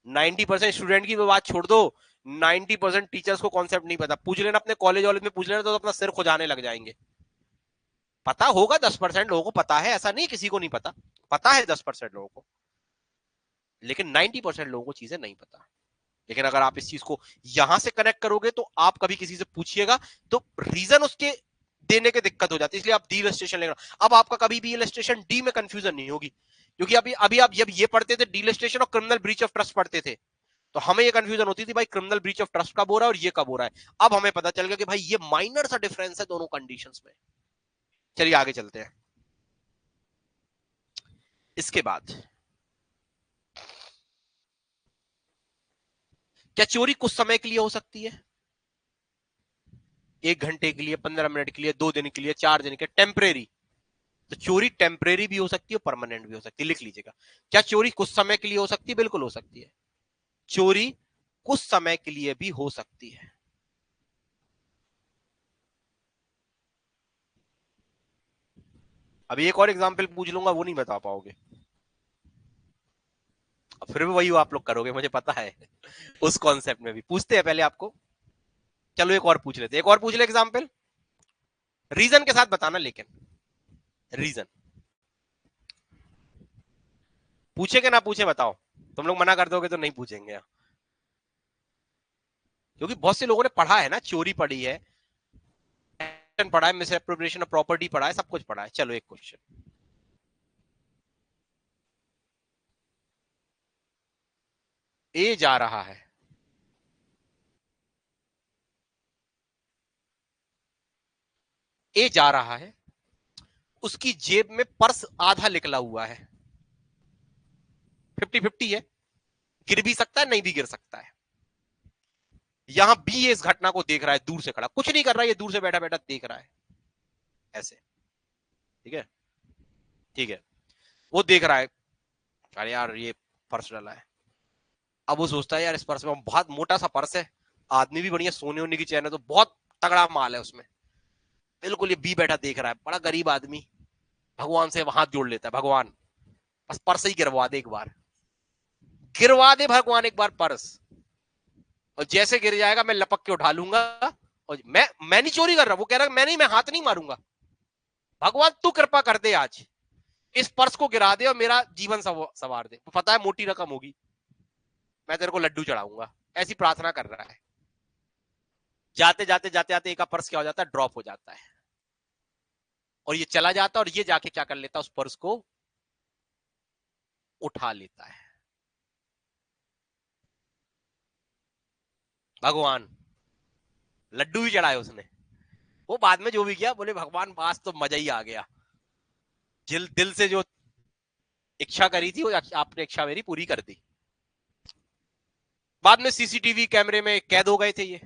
90% स्टूडेंट की बात छोड़ दो, 90% टीचर्स को कॉन्सेप्ट नहीं पता। पूछ लेना अपने कॉलेज वॉलेज में, पूछ लेना तो अपना सिर खुजाने लग जाएंगे। पता होगा 10% लोगों को पता है, ऐसा नहीं किसी को नहीं पता, पता है 10% लोगों को। लेकिन 90% लोगों को चीजें नहीं पता। लेकिन अगर आप इस चीज को यहां से कनेक्ट करोगे, तो आप कभी किसी से पूछिएगा तो रीजन उसके देने के दिक्कत हो जाती है। इसलिए आप डी इलस्ट्रेशन लेना। अब आपका कभी भी इलस्ट्रेशन डी में कंफ्यूजन नहीं होगी, क्योंकि अभी अभी आप जब ये पढ़ते थे डी इलस्ट्रेशन और क्रिमिनल ब्रीच ऑफ ट्रस्ट पढ़ते थे, तो हमें ये कंफ्यूजन होती थी भाई क्रिमिनल ब्रीच ऑफ ट्रस्ट कब हो रहा है और ये कब हो रहा है। अब हमें पता चल गया कि भाई ये माइनर सा डिफरेंस है दोनों कंडीशंस में। चलिए आगे चलते हैं। इसके बाद, क्या चोरी कुछ समय के लिए हो सकती है? 1 घंटे के लिए, 15 मिनट के लिए, 2 दिन के लिए, 4 दिन के, टेम्परेरी। तो चोरी टेम्परेरी भी हो सकती है और परमानेंट भी हो सकती है, लिख लीजिएगा। क्या चोरी कुछ समय के लिए हो सकती है? बिल्कुल हो सकती है। चोरी कुछ समय के लिए भी हो सकती है। अभी एक और एग्जांपल पूछ लूंगा, वो नहीं बता पाओगे। अब फिर भी वही आप लोग करोगे, मुझे पता है। उस कॉन्सेप्ट में भी पूछते हैं पहले आपको। चलो एक और पूछ लेते, एक और पूछ ले एग्जांपल, रीजन के साथ बताना, लेकिन रीजन पूछे कि ना पूछे बताओ। तुम लोग मना कर दोगे तो नहीं पूछेंगे, क्योंकि बहुत से लोगों ने पढ़ा है ना, चोरी पढ़ी है, पढ़ा है, मिसएप्रोप्रिएशन ऑफ प्रॉपर्टी पढ़ा है, सब कुछ पढ़ा है। चलो एक क्वेश्चन, ए जा रहा है, ए जा रहा है, उसकी जेब में पर्स आधा निकला हुआ है। 50-50 है, गिर भी सकता है, नहीं भी गिर सकता है। यहां बी इस घटना को देख रहा है, दूर से खड़ा, कुछ नहीं कर रहा है, ये दूर से बैठा बैठा देख रहा है ऐसे, ठीक है, ठीक है, वो देख रहा है, अरे यार ये पर्स डाला है। अब वो सोचता है यार इस पर्स में बहुत मोटा सा पर्स है, आदमी भी बढ़िया, सोने होने की चैन है, तो बहुत तगड़ा माल है उसमें। बिल्कुल ये बी बैठा देख रहा है, बड़ा गरीब आदमी, भगवान से हाथ जोड़ लेता है, भगवान बस पर्स ही गिरवा दे एक बार, गिरवा दे भगवान एक बार पर्स, और जैसे गिर जाएगा मैं लपक के उठा लूंगा, और मैं नहीं चोरी कर रहा, वो कह रहा मैं नहीं, मैं हाथ नहीं मारूंगा, भगवान तू कृपा कर दे आज, इस पर्स को गिरा दे और मेरा जीवन सवार दे, पता है मोटी रकम होगी, मैं तेरे को लड्डू चढ़ाऊंगा, ऐसी प्रार्थना कर रहा है। जाते जाते जाते जाते एक पर्स क्या हो जाता है, ड्रॉप हो जाता है, और ये चला जाता है, और ये जाके क्या कर लेता है, उस पर्स को उठा लेता है। भगवान लड्डू भी चढ़ाए उसने, वो बाद में जो भी किया, बोले भगवान पास तो मजा ही आ गया, दिल से जो इच्छा करी थी वो आपने इच्छा मेरी पूरी कर दी। बाद में सीसीटीवी कैमरे में कैद हो गए थे ये,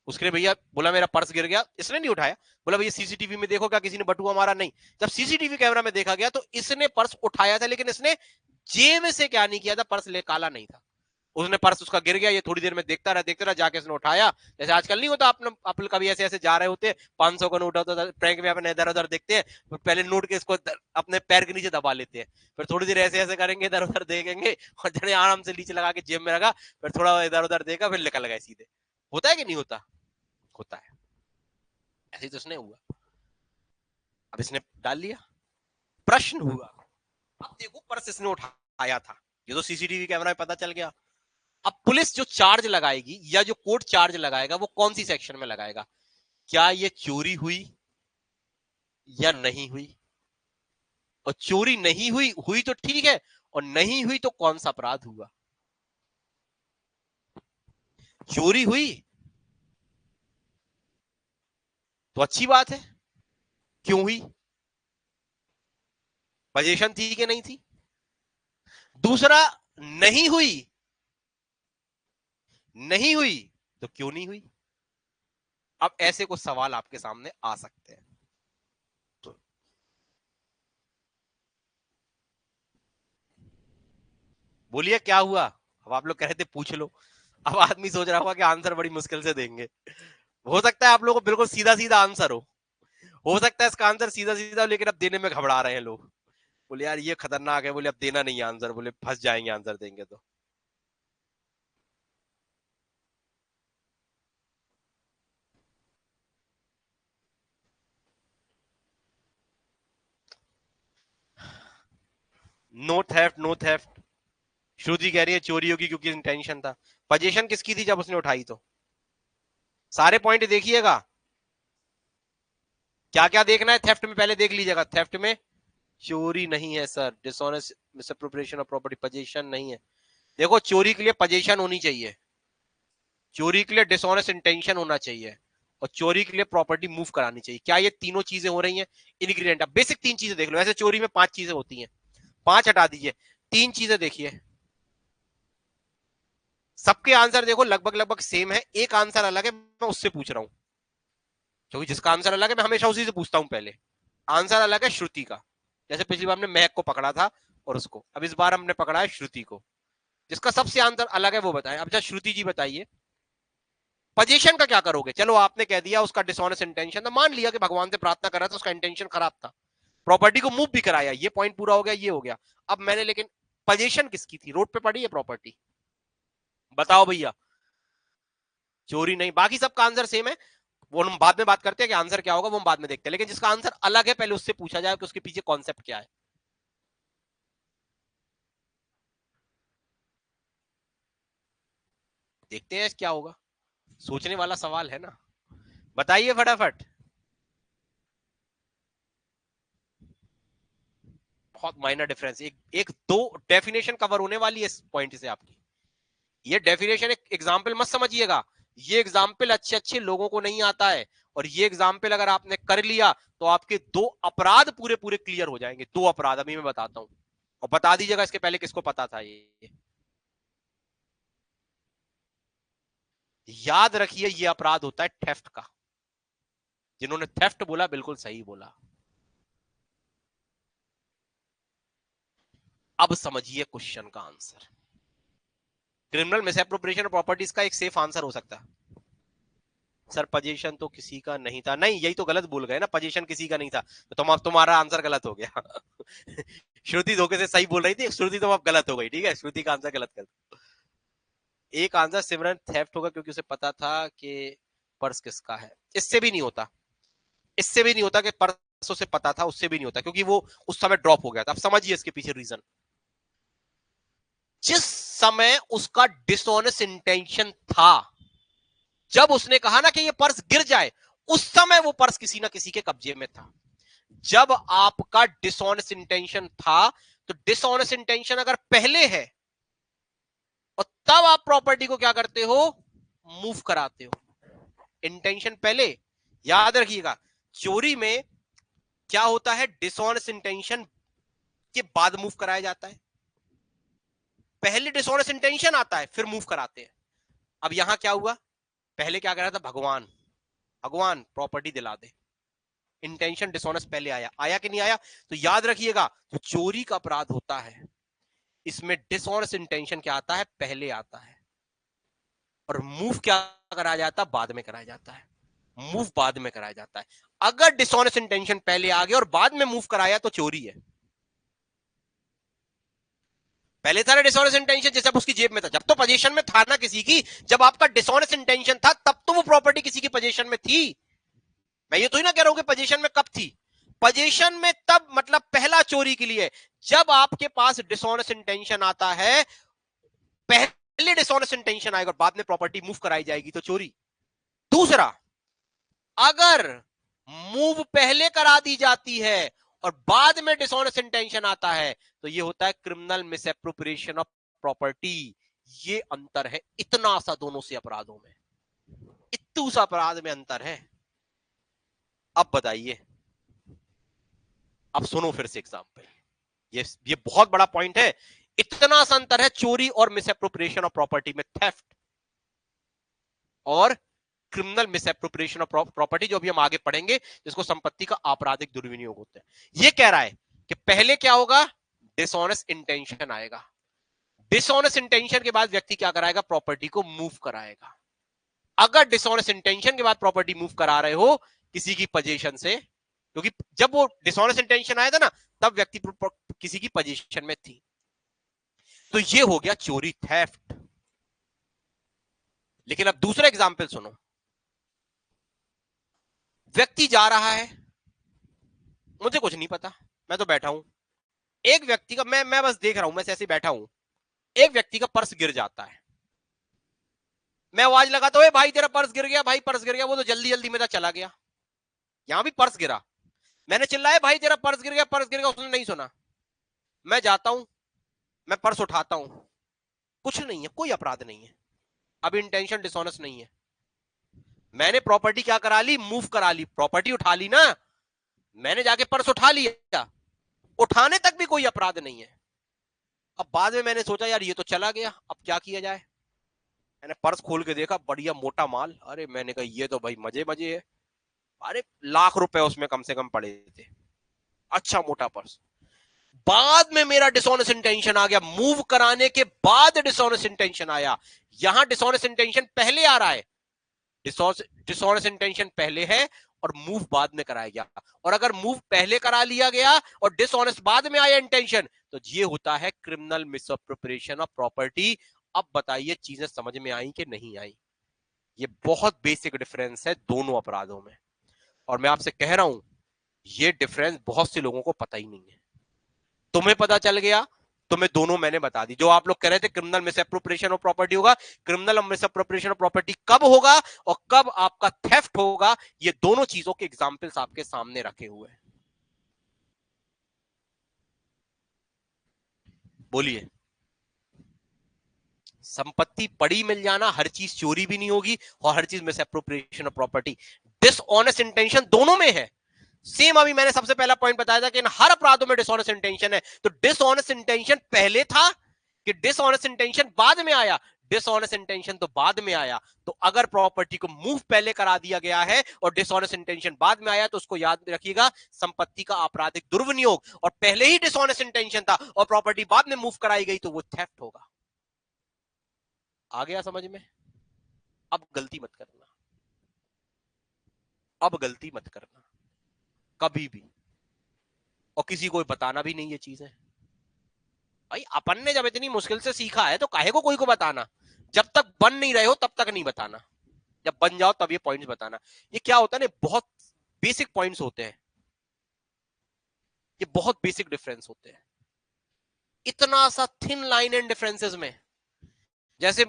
उसके भैया बोला मेरा पर्स गिर गया, इसने नहीं उठाया, बोला भैया सीसीटीवी में देखो क्या किसी ने बटुआ मारा, नहीं, जब सीसीटीवी कैमरा में देखा गया तो इसने पर्स उठाया था, लेकिन इसने जेब से क्या नहीं किया था, पर्स ले काला नहीं था, उसने पर्स उसका गिर गया, ये थोड़ी देर में देखता रहा, जाके उसने उठाया, जैसे आजकल नहीं होता, आप कभी ऐसे ऐसे जा रहे होते हैं, 500 का नोट होता है, प्रैंक में अपने इधर उधर देखते हैं, पहले नोट के इसको अपने पैर के नीचे दबा लेते हैं, फिर थोड़ी देर ऐसे ऐसे करेंगे, इधर उधर देखेंगे, और जने आराम से नीचे लगा के जेब में रखा, फिर थोड़ा इधर उधर देखा, फिर निकल गए सीधे। होता है कि नहीं होता? होता है। ऐसे तो उसने हुआ, अब इसने डाल लिया, प्रश्न हुआ, अब देखो पर्स इसने उठाया था, ये तो सीसीटीवी कैमरा में पता चल गया, अब पुलिस जो चार्ज लगाएगी या जो कोर्ट चार्ज लगाएगा वो कौन सी सेक्शन में लगाएगा, क्या ये चोरी हुई या नहीं हुई, और चोरी नहीं हुई, हुई तो ठीक है, और नहीं हुई तो कौन सा अपराध हुआ। चोरी हुई तो अच्छी बात है, क्यों हुई, पोजीशन थी कि नहीं थी। दूसरा, नहीं हुई, नहीं हुई तो क्यों नहीं हुई। अब ऐसे कुछ सवाल आपके सामने आ सकते हैं, तो बोलिए क्या हुआ। अब आप लोग कह रहे थे पूछ लो, अब आदमी सोच रहा होगा कि आंसर बड़ी मुश्किल से देंगे, हो सकता है आप लोगों को बिल्कुल सीधा सीधा आंसर हो सकता है इसका आंसर सीधा सीधा, लेकिन अब देने में घबरा रहे हैं लोग, बोले यार ये खतरनाक है, बोले अब देना नहीं है आंसर, बोले फंस जाएंगे आंसर देंगे तो। नो थेफ्ट, नो थेफ्ट, श्रुति कह रही है चोरी होगी क्योंकि इंटेंशन था, पोजीशन किसकी थी जब उसने उठाई, तो सारे पॉइंट देखिएगा, क्या क्या देखना है, थेफ्ट में पहले देख लीजिएगा, थेफ्ट में चोरी नहीं है sir, dishonest misappropriation of property, position नहीं है, देखो चोरी के लिए पोजीशन होनी चाहिए, चोरी के लिए डिसऑनेस्ट इंटेंशन होना चाहिए, और चोरी के लिए प्रॉपर्टी मूव करानी चाहिए, क्या ये तीनों चीजें हो रही हैं, इनग्रीडियंट, अब बेसिक 3 चीजें देख लो, ऐसे चोरी में 5 चीजें होती हैं, 5 हटा दीजिए, 3 चीजें देखिए, सबके आंसर देखो लगभग लगभग सेम है, एक आंसर अलग है, मैं उससे पूछ रहा हूं, क्योंकि जिसका आंसर अलग है मैं हमेशा उसी से पूछता हूं पहले, आंसर अलग है श्रुति का, जैसे पिछली बार हमने महक को पकड़ा था और उसको, अब इस बार हमने पकड़ा है श्रुति को, जिसका सबसे आंसर अलग है वो बताएं। अब जब श्रुति जी बताइए पोजीशन का क्या करोगे, चलो आपने कह दिया उसका डिसऑनेस्ट इंटेंशन था, मान लिया कि भगवान से प्रार्थना कर रहा था, उसका इंटेंशन खराब था, प्रॉपर्टी को मूव भी कराया, ये पॉइंट पूरा हो गया, ये हो गया, अब मैंने लेकिन पोजीशन किसकी थी, रोड पे पड़ी है प्रॉपर्टी, बताओ भैया, चोरी नहीं, बाकी सबका आंसर सेम है, वो हम बाद में बात करते हैं कि आंसर क्या होगा, वो हम बाद में देखते हैं, लेकिन जिसका आंसर अलग है पहले उससे पूछा जाए कि उसके पीछे कॉन्सेप्ट क्या है। देखते हैं क्या होगा, सोचने वाला सवाल है ना, बताइए फटाफट। बहुत माइनर डिफरेंस, एक दो डेफिनेशन कवर होने वाली है इस पॉइंट से आपकी, ये डेफिनेशन एक एग्जाम्पल मत समझिएगा, ये एग्जाम्पल अच्छे अच्छे लोगों को नहीं आता है, और ये एग्जाम्पल अगर आपने कर लिया तो आपके 2 अपराध पूरे पूरे क्लियर हो जाएंगे, 2 अपराध अभी मैं बताता हूं, और बता दीजिएगा इसके पहले किसको पता था ये। याद रखिए ये अपराध होता है थेफ्ट का। जिन्होंने थेफ्ट बोला बिल्कुल सही बोला। अब समझिए क्वेश्चन का answer. Criminal misappropriation of properties का एक सेफ आंसर हो सकता है। सर पोजीशन तो किसी का नहीं था। नहीं, यही तो गलत बोल गए ना, पोजीशन किसी का नहीं था, तो तुम्हारा आंसर गलत हो गया। श्रुति धोखे से सही बोल रही थी, श्रुति तो अब गलत हो गई। ठीक है, श्रुति का आंसर गलत कर। एक आंसर सिमरन थेफ्ट होगा क्योंकि उसे पता था कि पर्स किसका है। इससे भी नहीं होता, इससे भी नहीं होता कि पर्स उसे पता था, उससे भी नहीं होता क्योंकि वो उस समय ड्रॉप हो गया था। अब समझिए इसके पीछे रीजन। जिस समय उसका डिसऑनेस्ट इंटेंशन था, जब उसने कहा ना कि ये पर्स गिर जाए, उस समय वो पर्स किसी ना किसी के कब्जे में था। जब आपका डिसऑनेस्ट इंटेंशन था, तो डिसऑनेस्ट इंटेंशन अगर पहले है और तब आप प्रॉपर्टी को क्या करते हो, मूव कराते हो। इंटेंशन पहले, याद रखिएगा चोरी में क्या होता है, डिसऑनेस्ट इंटेंशन के बाद मूव कराया जाता है। पहले डिसऑनेस्ट इंटेंशन आता है फिर मूव कराते हैं। अब यहां क्या हुआ, पहले क्या कर रहा था, भगवान भगवान प्रॉपर्टी दिला दे। इंटेंशन डिसऑनेस्ट पहले आया, आया कि नहीं आया। तो याद रखिएगा जो चोरी का अपराध होता है इसमें डिसऑनेस्ट इंटेंशन क्या आता है, पहले आता है। और मूव क्या कराया जाता है, बाद में कराया जाता है। मूव बाद में कराया जाता है। अगर डिसऑनेस्ट इंटेंशन पहले आ गया और बाद में मूव कराया तो चोरी है। पहले था ना डिसऑनेस्ट इंटेंशन, जैसे अब उसकी जेब में था, जब तो पोजीशन में था ना किसी की। जब आपका डिसऑनेस्ट इंटेंशन था तब तो वो प्रॉपर्टी किसी की पोजीशन में थी। मैं ये तो ही ना कह रहा हूं कि पोजीशन में कब थी, पोजीशन में तब मतलब पहला चोरी के लिए। जब आपके पास डिसऑनेस्ट इंटेंशन आता है, पहले डिसऑनेस्ट इंटेंशन आएगा और बाद में प्रॉपर्टी मूव कराई जाएगी तो चोरी। दूसरा, अगर मूव पहले करा दी जाती है और बाद में डिसऑनेस्ट इंटेंशन आता है तो ये होता है क्रिमिनल मिसएप्रोप्रिएशन ऑफ प्रॉपर्टी। ये अंतर है इतना सा दोनों से अपराधों में, इतू सा अपराध में अंतर है। अब बताइए, अब सुनो फिर से एग्जांपल। ये बहुत बड़ा पॉइंट है। इतना सा अंतर है चोरी और मिसएप्रोप्रिएशन ऑफ प्रॉपर्टी में, थेफ्ट और क्रिमिनल मिसएप्रोप्रिएशन ऑफ प्रॉपर्टी, जो अभी हम आगे पढ़ेंगे, जिसको संपत्ति का आपराधिक दुर्विनियोग होता है। ये कह रहा है कि पहले क्या होगा, डिसऑनेस्ट इंटेंशन आएगा। डिसऑनेस्ट इंटेंशन के बाद व्यक्ति क्या कराएगा, प्रॉपर्टी को मूव कराएगा। अगर डिसऑनेस्ट इंटेंशन के बाद प्रॉपर्टी मूव करा रहे हो किसी की पोजीशन से, क्योंकि जब वो डिसऑनेस्ट इंटेंशन आया था ना तब व्यक्ति किसी की पोजीशन में थी, तो ये हो गया चोरी, थेफ्ट। लेकिन अब दूसरा एग्जांपल सुनो। व्यक्ति जा रहा है, मुझे कुछ नहीं पता, मैं तो बैठा हूं। एक व्यक्ति का, मैं बस देख रहा हूं, मैं ऐसे बैठा हूं। एक व्यक्ति का पर्स गिर जाता है, मैं आवाज लगाता हूं, भाई तेरा पर्स गिर गया, भाई पर्स गिर गया। वो तो जल्दी जल्दी मेरा चला गया। यहां भी पर्स गिरा, मैंने चिल्लाया भाई तेरा पर्स गिर गया, पर्स गिर गया, उसने नहीं सुना। मैं जाता हूं, मैं पर्स उठाता हूं, कुछ नहीं है, कोई अपराध नहीं है, अब इंटेंशन डिसऑनेस्ट नहीं है। मैंने प्रॉपर्टी क्या करा ली, मूव करा ली, प्रॉपर्टी उठा ली ना, मैंने जाके पर्स उठा लिया, उठाने तक भी कोई अपराध नहीं है। अब बाद में मैंने सोचा यार ये तो चला गया, अब क्या किया जाए। मैंने पर्स खोल के देखा, बढ़िया मोटा माल। अरे मैंने कहा ये तो भाई मजे मजे है। अरे लाख रुपए उसमें कम से कम पड़े थे, अच्छा मोटा पर्स। बाद में मेरा डिसऑनेस्ट इंटेंशन आ गया, मूव कराने के बाद डिसऑनेस्ट इंटेंशन आया। यहां डिसऑनेस्ट इंटेंशन पहले आ रहा है, डिसऑनेस्ट इंटेंशन पहले है और मूव बाद में कराया गया। और अगर मूव पहले करा लिया गया और डिसऑनेस्ट बाद में आया इंटेंशन, तो ये होता है क्रिमिनल मिसअप्रोप्रिएशन ऑफ प्रॉपर्टी। अब बताइए चीजें समझ में आई कि नहीं आई। ये बहुत बेसिक डिफरेंस है दोनों अपराधों में, और मैं आपसे कह रहा हूं ये डिफरेंस बहुत से लोगों को पता ही नहीं है। तुम्हें पता चल गया, तुम्हें दोनों मैंने बता दी। जो आप लोग कह रहे थे क्रिमिनल मिसअप्रोप्रिएशन ऑफ प्रॉपर्टी होगा, क्रिमिनल मिसअप्रोप्रिएशन ऑफ प्रॉपर्टी कब होगा और कब आपका थेफ्ट होगा, ये दोनों चीजों के एग्जाम्पल्स आपके सामने रखे हुए हैं। बोलिए। संपत्ति पड़ी मिल जाना, हर चीज चोरी भी नहीं होगी और हर चीज misappropriation of property. Dishonest intention दोनों में है, सेम अभी मैंने सबसे पहला पॉइंट बताया था कि इन हर अपराधों में डिसऑनेस्ट इंटेंशन है, तो डिसऑनेस्ट इंटेंशन पहले था कि डिसऑनेस्ट इंटेंशन बाद में आया? डिसऑनेस्ट इंटेंशन तो बाद में आया। तो अगर प्रॉपर्टी को मूव पहले करा दिया गया है और डिसऑनेस्ट इंटेंशन बाद में आया, तो उसको याद रखिएगा, संपत्ति का आपराधिक दुर्विनियोग, और पहले ही डिसऑनेस्ट इंटेंशन था और प्रॉपर्टी बाद में मूव कराई गई, तो वो थेफ्ट होगा। आ गया समझ में? अब गलती मत करना, अब गलती मत करना कभी भी, और किसी को बताना भी नहीं ये चीजें। भाई अपन ने जब इतनी मुश्किल से सीखा है तो काहे को कोई को बताना? जब तक बन नहीं रहे हो तब तक नहीं बताना, जब बन जाओ तब ये पॉइंट्स बताना। ये क्या होता है ना, बहुत बेसिक पॉइंट्स होते हैं, ये बहुत बेसिक डिफरेंस होते हैं, इतना सा थिन लाइन एंड डिफरेंसेस में। जैसे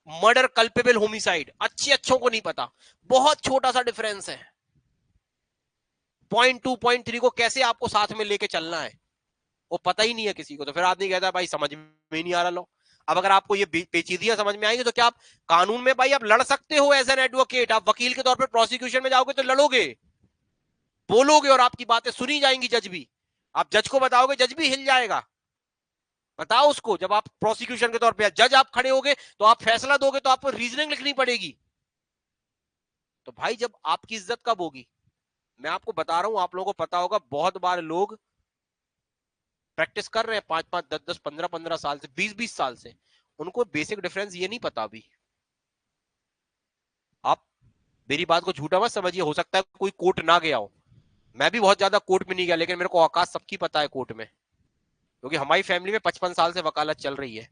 मर्डर कल्पेबल होमिसाइड, अच्छे अच्छों को नहीं पता, बहुत छोटा सा डिफरेंस है। पॉइंट 2 पॉइंट 3 को कैसे आपको साथ में लेके चलना है वो पता ही नहीं है किसी को, तो फिर आदमी कहता है भाई समझ में ही नहीं आ रहा लो। अब अगर आपको ये पेचीदियां समझ में आएंगी तो क्या आप कानून में भाई आप लड़ सकते हो एज एन एडवोकेट? आप वकील के तौर पर प्रोसिक्यूशन में जाओगे तो लड़ोगे, बोलोगे और आपकी बातें सुनी जाएंगी, जज भी, आप जज को बताओगे, जज भी हिल जाएगा। बताओ उसको, जब आप प्रोसिक्यूशन के तौर पे जज आप खड़े होगे तो आप फैसला दोगे तो आपको रीजनिंग लिखनी पड़ेगी। तो भाई जब आपकी इज्जत कब होगी? मैं आपको बता रहा हूं, आप लोगों को पता होगा, बहुत बार लोग प्रैक्टिस कर रहे हैं 5-5, 10-10, 15-15 साल से, 20-20 साल से, उनको बेसिक डिफरेंस ये नहीं पता अभी। आप मेरी बात को झूठा मत समझिए, हो सकता है कोई कोर्ट ना गया हो, मैं भी बहुत ज्यादा कोर्ट में नहीं गया, लेकिन मेरे को औकात सबकी पता है कोर्ट में, क्योंकि हमारी फैमिली में 55 साल से वकालत चल रही है।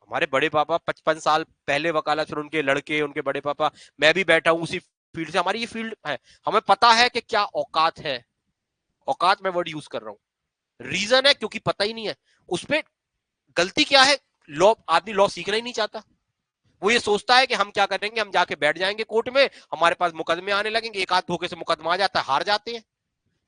हमारे बड़े पापा 55 साल पहले वकालत, फिर उनके लड़के, उनके बड़े पापा, मैं भी बैठा हूं उसी फील्ड से, हमारी ये फील्ड है, हमें पता है कि क्या औकात है। औकात मैं वर्ड यूज कर रहा हूं, रीजन है क्योंकि पता ही नहीं है उस पर। गलती क्या है? लॉ, आदमी लॉ सीखना ही नहीं चाहता। वो ये सोचता है कि हम क्या करेंगे, हम जाके बैठ जाएंगे कोर्ट में, हमारे पास मुकदमे आने लगेंगे, एक आध धोखे से मुकदमा आ जाता है, हार जाते हैं।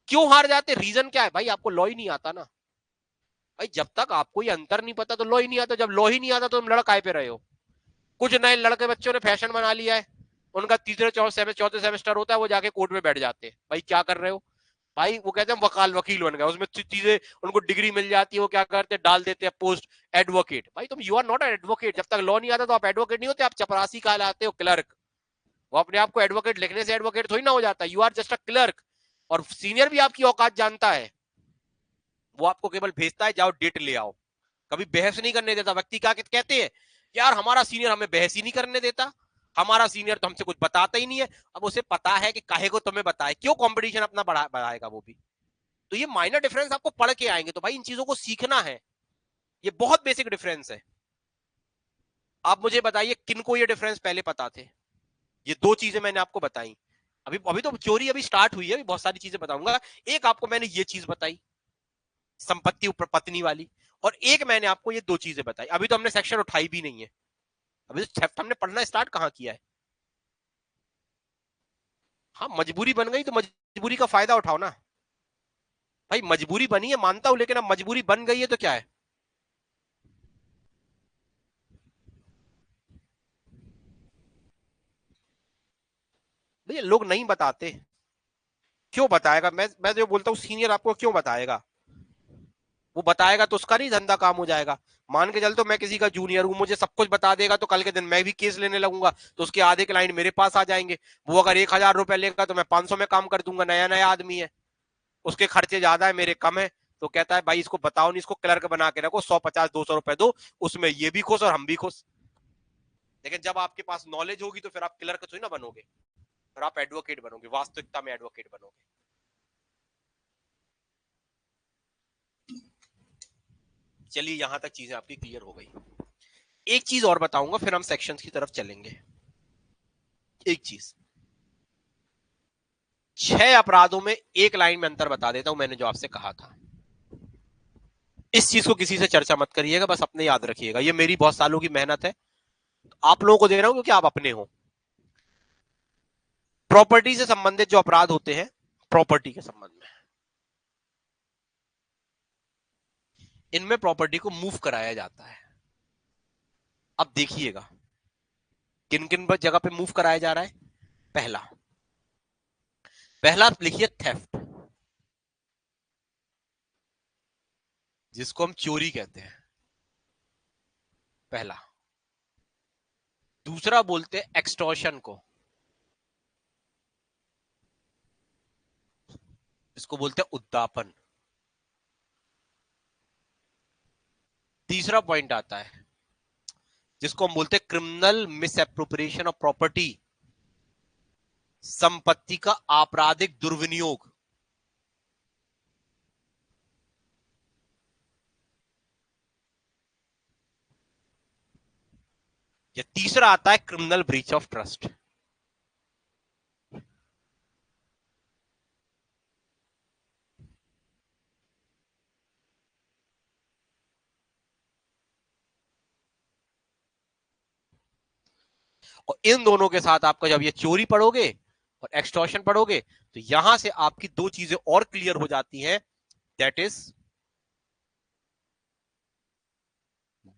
क्यों हार जाते? रीजन क्या है भाई? आपको लॉ ही नहीं आता ना भाई। जब तक आपको ये अंतर नहीं पता तो लॉ ही नहीं आता, जब लॉ ही नहीं आता तो तुम लड़काए पे रहे हो। कुछ नए लड़के बच्चों ने फैशन बना लिया है, उनका तीसरे चौथे सेमेस्टर होता है, वो जाके कोर्ट में बैठ जाते हैं। भाई क्या कर रहे हो भाई? वो कहते हैं वकील बन गए, उसमें चीजें उनको डिग्री मिल जाती है, वो क्या करते हैं, डाल देते हैं पोस्ट एडवोकेट। भाई तुम यू आर नॉट एडवोकेट, जब तक लॉ नहीं आता तो आप एडवोकेट नहीं होते, आप चपरासी कहलाते हो, क्लर्क। वो अपने आप को एडवोकेट लिखने से एडवोकेट थोड़ी ना हो जाता, you are just a clerk. और सीनियर भी आपकी औकात जानता है, वो आपको केवल भेजता है जाओ डेट ले आओ, कभी बहस नहीं करने देता। व्यक्ति क्या कहते हैं, यार हमारा सीनियर हमें बहस ही नहीं करने देता, हमारा सीनियर तो हमसे कुछ बताता ही नहीं है। अब उसे पता है कि काहे को तुम्हें बताए, क्यों कंपटीशन अपना बढ़ाएगा वो भी। तो ये माइनर डिफरेंस आपको पढ़ के आएंगे, तो भाई इन चीजों को सीखना है, ये बहुत बेसिक डिफरेंस है। आप मुझे बताइए किनको ये डिफरेंस पहले पता थे? ये दो चीजें मैंने आपको बताई, अभी अभी तो चोरी अभी स्टार्ट हुई है, अभी बहुत सारी चीजें बताऊंगा। एक आपको मैंने ये चीज बताई, संपत्ति ऊपर पत्नी वाली, और एक मैंने आपको ये दो चीजें बताई। अभी तो हमने सेक्शन उठाई भी नहीं है, अभी तो थेफ्ट हमने पढ़ना स्टार्ट कहां किया है। हाँ मजबूरी बन गई तो मजबूरी का फायदा उठाओ ना भाई। मजबूरी बनी है मानता हूं, लेकिन अब मजबूरी बन गई है तो क्या है? भैया लोग नहीं बताते, क्यों बताएगा? मैं जो बोलता हूँ सीनियर आपको क्यों बताएगा? वो बताएगा तो उसका नहीं धंधा काम हो जाएगा। मान के चल, तो मैं किसी का जूनियर हूं, मुझे सब कुछ बता देगा, तो कल के दिन मैं भी केस लेने लगूंगा, तो उसके आधे क्लाइंट मेरे पास आ जाएंगे। वो अगर 1,000 रुपए लेगा तो मैं 500 में काम कर दूंगा, नया नया आदमी है, उसके खर्चे ज्यादा है, मेरे कम है। तो कहता है भाई इसको बताओ नहीं, इसको क्लर्क बना के रखो, 150-200 रुपए दो, उसमें ये भी खुश और हम भी खुश। लेकिन जब आपके पास नॉलेज होगी तो फिर आप क्लर्क थोड़ी ना बनोगे, फिर आप एडवोकेट बनोगे, वास्तविकता में एडवोकेट बनोगे। चलिए यहां तक चीजें आपकी क्लियर हो गई। एक चीज और बताऊंगा, फिर हम सेक्शंस की तरफ चलेंगे। एक चीज, 6 अपराधों में एक लाइन में अंतर बता देता हूं, मैंने जो आपसे कहा था। इस चीज को किसी से चर्चा मत करिएगा, बस अपने याद रखिएगा, ये मेरी बहुत सालों की मेहनत है, आप लोगों को दे रहा हूं क्योंकि आप अपने हो। प्रॉपर्टी से संबंधित जो अपराध होते हैं, प्रॉपर्टी के संबंध में, इनमें प्रॉपर्टी को मूव कराया जाता है। अब देखिएगा किन किन जगह पे मूव कराया जा रहा है। पहला, पहला लिखिए थेफ्ट, जिसको हम चोरी कहते हैं, पहला। दूसरा बोलते हैं एक्सटॉर्शन को, इसको बोलते हैं उद्दापन। तीसरा पॉइंट आता है जिसको हम बोलते हैं क्रिमिनल मिसएप्रोप्रिएशन ऑफ प्रॉपर्टी, संपत्ति का आपराधिक दुर्विनियोग। या तीसरा आता है क्रिमिनल ब्रीच ऑफ ट्रस्ट। और इन दोनों के साथ आपका जब ये चोरी पढ़ोगे और एक्सटॉर्शन पढ़ोगे तो यहां से आपकी दो चीजें और क्लियर हो जाती हैं, दैट इज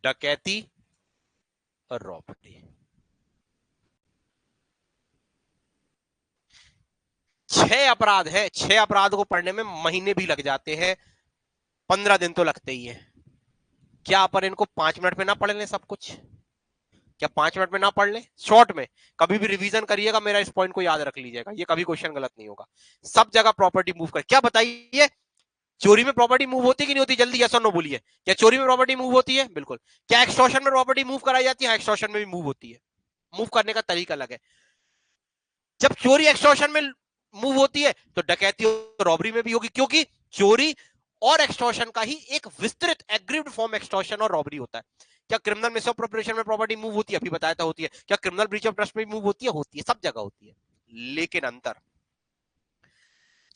डकैती और रॉबरी। 6 अपराध है, 6 अपराध को पढ़ने में महीने भी लग जाते हैं, 15 दिन तो लगते ही है। क्या अपन इनको 5 मिनट में ना पढ़ लें सब कुछ? क्या 5 मिनट में ना पढ़ लें शॉर्ट में? कभी भी रिवीजन करिएगा, मेरा इस पॉइंट को याद रख लीजिएगा, ये कभी क्वेश्चन गलत नहीं होगा। सब जगह प्रॉपर्टी मूव कर, क्या बताइए, चोरी में प्रॉपर्टी मूव होती है कि नहीं होती? जल्दी यस और नो बोलिए। क्या चोरी में प्रॉपर्टी मूव होती है? बिल्कुल। क्या एक्सटॉर्शन में प्रॉपर्टी मूव कराई जाती है? एक्सटॉर्शन में भी मूव होती है। मूव करने का तरीका अलग है। जब चोरी एक्सटॉर्शन में मूव होती है तो डकैती और रॉबरी में भी होगी, क्योंकि चोरी और एक्सटॉर्शन का ही एक विस्तृत एग्रीव्ड फॉर्म एक्सटॉर्शन और रॉबरी होता है। क्या क्रिमिनल मिसअप्रोप्रिएशन में प्रॉपर्टी मूव होती है? अभी बताया था होती है। क्या क्रिमिनल ब्रीच ऑफ ट्रस्ट में मूव होती है? होती है, सब जगह होती है। लेकिन अंतर,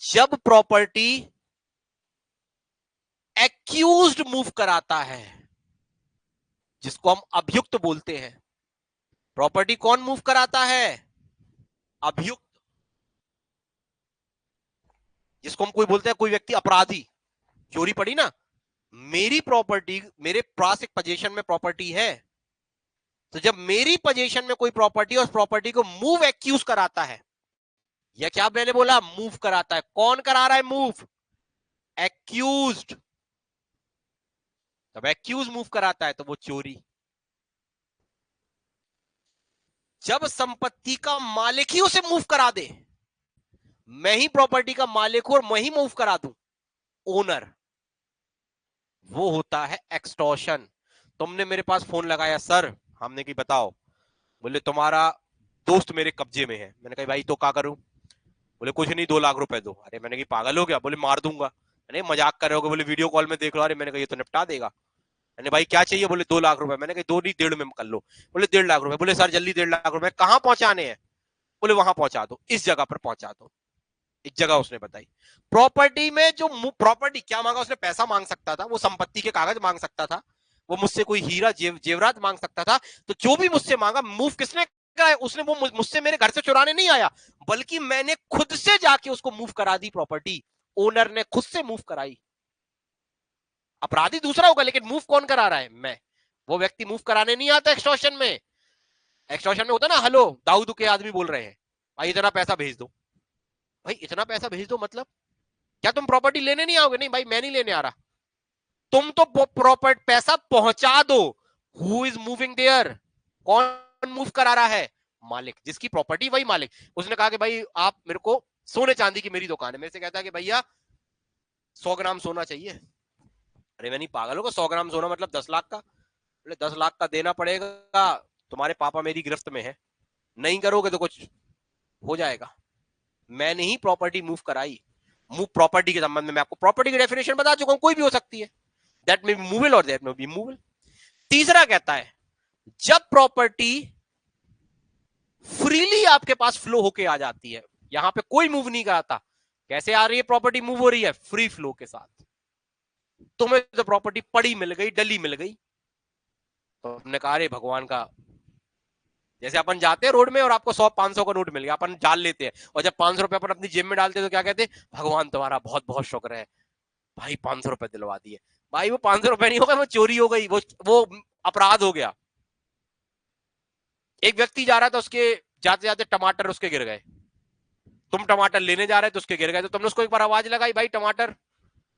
जब प्रॉपर्टी एक्यूज्ड मूव कराता है, जिसको हम अभियुक्त बोलते हैं, प्रॉपर्टी कौन मूव कराता है? अभियुक्त। जिसको हम कोई बोलते हैं, कोई व्यक्ति अपराधी। चोरी पड़ी ना, मेरी प्रॉपर्टी, मेरे पास एक पोजीशन में प्रॉपर्टी है, तो जब मेरी पोजीशन में कोई प्रॉपर्टी और उस प्रॉपर्टी को मूव एक्यूज कराता है, या क्या मैंने बोला, मूव कराता है, कौन करा रहा है मूव? एक्यूज्ड। जब एक्यूज मूव कराता है तो वो चोरी। जब संपत्ति का मालिक ही उसे मूव करा दे, मैं ही प्रॉपर्टी का मालिक हूं और मैं ही मूव करा दूं, ओनर, वो होता है एक्सटॉर्शन। तुमने मेरे पास फोन लगाया, सर हमने की बताओ, बोले तुम्हारा दोस्त मेरे कब्जे में है। मैंने कहा भाई तो क्या करूं? बोले कुछ नहीं, 2 लाख रुपए दो। अरे मैंने कहा पागल हो गया? बोले मार दूंगा। मैंने मजाक कर रहे हो? बोले वीडियो कॉल में देख लो। अरे मैंने कहा ये तो निपटा देगा। मैंने भाई क्या चाहिए? बोले 2 लाख रुपए। मैंने कहा 2 नहीं 1.5 में कर लो। बोले 1.5 लाख रुपए। बोले सर जल्दी 1.5 लाख रुपए कहाँ पहुंचाने हैं? बोले वहां पहुंचा दो, इस जगह पर पहुंचा दो। एक जगह उसने बताई। प्रॉपर्टी में जो प्रॉपर्टी क्या मांगा उसने? पैसा मांग सकता था, वो संपत्ति के कागज मांग सकता था, वो मुझसे कोई हीरा जेवरात मांग सकता था। तो जो भी मुझसे मांगा, मूव किसने कराया? उसने, वो मुझसे मेरे घर से चुराने नहीं आया, बल्कि मैंने खुद से जाके उसको मूव करा दी प्रॉपर्टी। ओनर ने खुद से मूव कराई। अपराधी दूसरा होगा, लेकिन मूव कौन करा रहा है? मैं। वो व्यक्ति मूव कराने नहीं आता एक्सटॉर्शन में। एक्सटॉर्शन में होता ना, हेलो दाऊद के आदमी बोल रहे हैं, भाई इतना पैसा भेज दो। भाई इतना पैसा भेज दो मतलब क्या तुम प्रॉपर्टी लेने नहीं आओगे? नहीं भाई मैं नहीं लेने आ रहा, तुम तो प्रॉपर्टी पैसा पहुंचा दो। Who is moving there? कौन मूव करा रहा है? मालिक, जिसकी प्रॉपर्टी वही मालिक। उसने कहा कि भाई आप मेरे को, सोने चांदी की मेरी दुकान है, मेरे से कहता है कि भैया 100 ग्राम सोना चाहिए। अरे मैं नहीं पागल होगा, 100 ग्राम सोना मतलब 10 लाख का? बोले 10 लाख का देना पड़ेगा, तुम्हारे पापा मेरी गिरफ्त में है, नहीं करोगे तो कुछ हो जाएगा। मैंने ही प्रॉपर्टी मूव कराई। मूव प्रॉपर्टी के संबंध में मैं आपको प्रॉपर्टी की डेफिनेशन बता चुका हूं, कोई भी हो सकती है, दैट मे बी मूवेबल और दैट मे बी मूवेबल। तीसरा कहता है जब प्रॉपर्टी फ्रीली आपके पास फ्लो होके आ जाती है, यहां पे कोई मूव नहीं कराता। कैसे आ रही है प्रॉपर्टी? मूव हो रही है फ्री फ्लो के साथ। तुम्हें तो प्रॉपर्टी पड़ी मिल गई, डली मिल गई, तो हमने कहा अरे भगवान का, जैसे अपन जाते हैं रोड में और आपको 100-500 का नोट मिल गया, अपन डाल लेते हैं, और जब 500 रुपए अपन अपनी जेब में डालते हैं तो क्या कहते हैं? भगवान तुम्हारा बहुत बहुत शुक्र है भाई, 500 रुपए दिलवा दिए। भाई वो 500 रुपए नहीं होगा, वो चोरी हो गई, वो अपराध हो गया। एक व्यक्ति जा रहा था, उसके जाते जाते टमाटर उसके गिर गए, तुम टमाटर लेने जा रहे थे, उसके गिर गए, तो तुमने उसको एक बार आवाज लगाई, भाई टमाटर,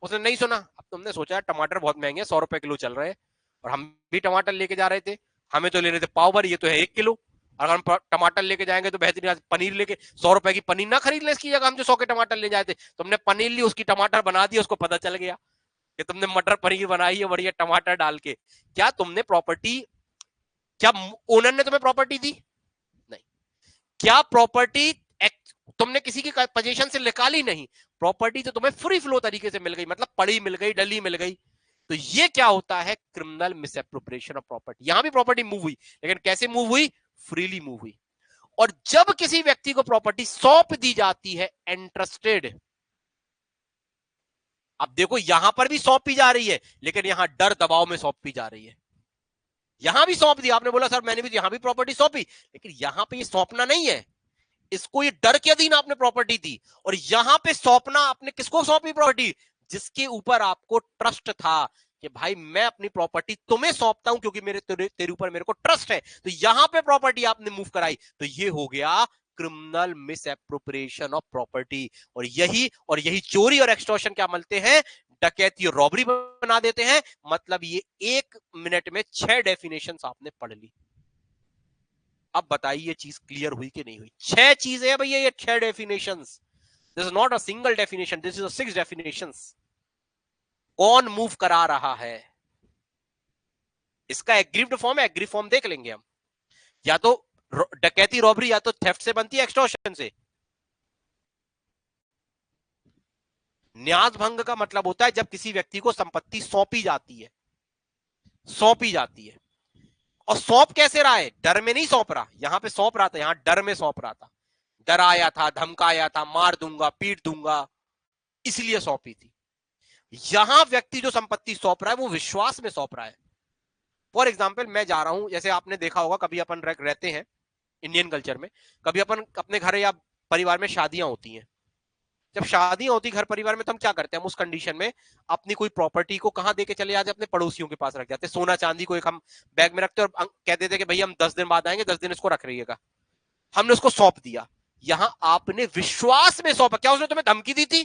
उसने नहीं सुना। अब तुमने सोचा टमाटर बहुत महंगे, 100 रुपए किलो चल रहे हैं, और हम भी टमाटर लेके जा रहे थे, हमें तो लेने थे पाव भर, ये तो है 1 किलो। अगर हम टमाटर लेके जाएंगे तो बेहतरीन पनीर लेके 100 रुपए की पनीर ना खरीद ले, इसकी जगह हम जो 100 के टमाटर ले जाए थे, तुमने पनीर ली, उसकी टमाटर बना दी, उसको पता चल गया कि तुमने मटर पनीर बनाई है बढ़िया टमाटर डाल के। क्या तुमने प्रॉपर्टी, क्या ओनर ने तुम्हें प्रॉपर्टी दी? नहीं। क्या प्रॉपर्टी तुमने किसी की पोजीशन से निकाली? नहीं। प्रॉपर्टी तो तुम्हें फ्री फ्लो तरीके से मिल गई, मतलब पड़ी मिल गई, डली मिल गई। तो ये क्या होता है? Criminal misappropriation of property. यहां भी प्रॉपर्टी मूव हुई, लेकिन कैसे मूव हुई? फ्रीली मूव हुई। और जब किसी व्यक्ति को प्रॉपर्टी सौंप दी जाती है इंटरेस्टेड, अब देखो यहां पर भी सौंपी जा रही है, लेकिन यहां डर दबाव में सौंपी जा रही है। यहां भी सौंप दिया, आपने बोला सर मैंने भी यहां भी प्रॉपर्टी सौंपी, लेकिन यहां पे ये सौंपना नहीं है, इसको ये डर के अधीन आपने प्रॉपर्टी दी। और यहां पे सौंपना, आपने किसको सौंपी प्रॉपर्टी? जिसके ऊपर आपको ट्रस्ट था कि भाई मैं अपनी प्रॉपर्टी तुम्हें सौंपता हूं क्योंकि तेरे ऊपर मेरे को ट्रस्ट है। तो यहां पे प्रॉपर्टी आपने मूव कराई, तो ये हो गया क्रिमिनल मिसएप्रोप्रिएशन ऑफ प्रॉपर्टी। और यही चोरी और एक्सटॉर्शन क्या मिलते हैं? डकैती और रॉबरी बना देते हैं। मतलब ये 1 मिनट में 6 डेफिनेशन आपने पढ़ ली। अब बताइए ये चीज क्लियर हुई कि नहीं हुई? 6 चीजें हैं भैया, ये 6 definitions. This is not a single definition, this is 6 definitions. कौन मूव करा रहा है? इसका एग्रीव्ड फॉर्म है, एग्री फॉर्म देख लेंगे हम। या तो डकैती रॉबरी, या तो थेफ्ट से बनती है, एक्सटॉर्शन से। न्यास भंग का मतलब होता है जब किसी व्यक्ति को संपत्ति सौंपी जाती है, सौंपी जाती है। और सौंप कैसे रहा है? डर में नहीं सौंप रहा, यहां पे सौंप रहा था, यहां डर में सौंप रहा था, डराया था, धमकाया था, मार दूंगा, पीट दूंगा, इसलिए सौंपी थी। यहां व्यक्ति जो संपत्ति सौंप रहा है वो विश्वास में सौंप रहा है। फॉर एग्जाम्पल, मैं जा रहा हूं, जैसे आपने देखा होगा कभी अपन रहते हैं इंडियन कल्चर में, कभी अपन अपने घर या परिवार में शादियां होती हैं। जब शादियां होती घर परिवार में, तो हम क्या करते हैं? हम उस कंडीशन में अपनी कोई प्रॉपर्टी को कहां देके चले जाते? अपने पड़ोसियों के पास रख जाते। सोना चांदी को एक हम बैग में रखते और कहते थे कि भैया हम 10 दिन बाद आएंगे, 10 दिन इसको रख रहिएगा। हमने उसको सौंप दिया। यहां आपने विश्वास में सौंपा। क्या उसने तुम्हें धमकी दी थी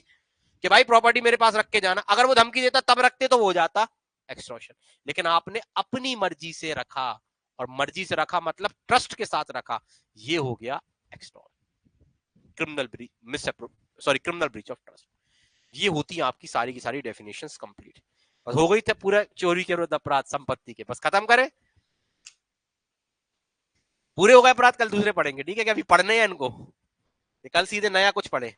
कि भाई प्रॉपर्टी मेरे पास रख के जाना? अगर वो धमकी देता तब रखते तो वो हो जाता एक्सटॉर्शन। लेकिन आपने अपनी मर्जी से रखा, और मर्जी से रखा मतलब ट्रस्ट के साथ रखा, ये हो गया extortion, criminal criminal breach of trust. ये होती है आपकी सारी की सारी डेफिनेशंस कंप्लीट। बस हो गई थे पूरा चोरी के विरुद्ध अपराध संपत्ति के, बस खत्म करें। पूरे हो गए अपराध, कल दूसरे पढ़ेंगे, ठीक है? क्या अभी पढ़ने हैं इनको? कल सीधे नया कुछ पढ़े।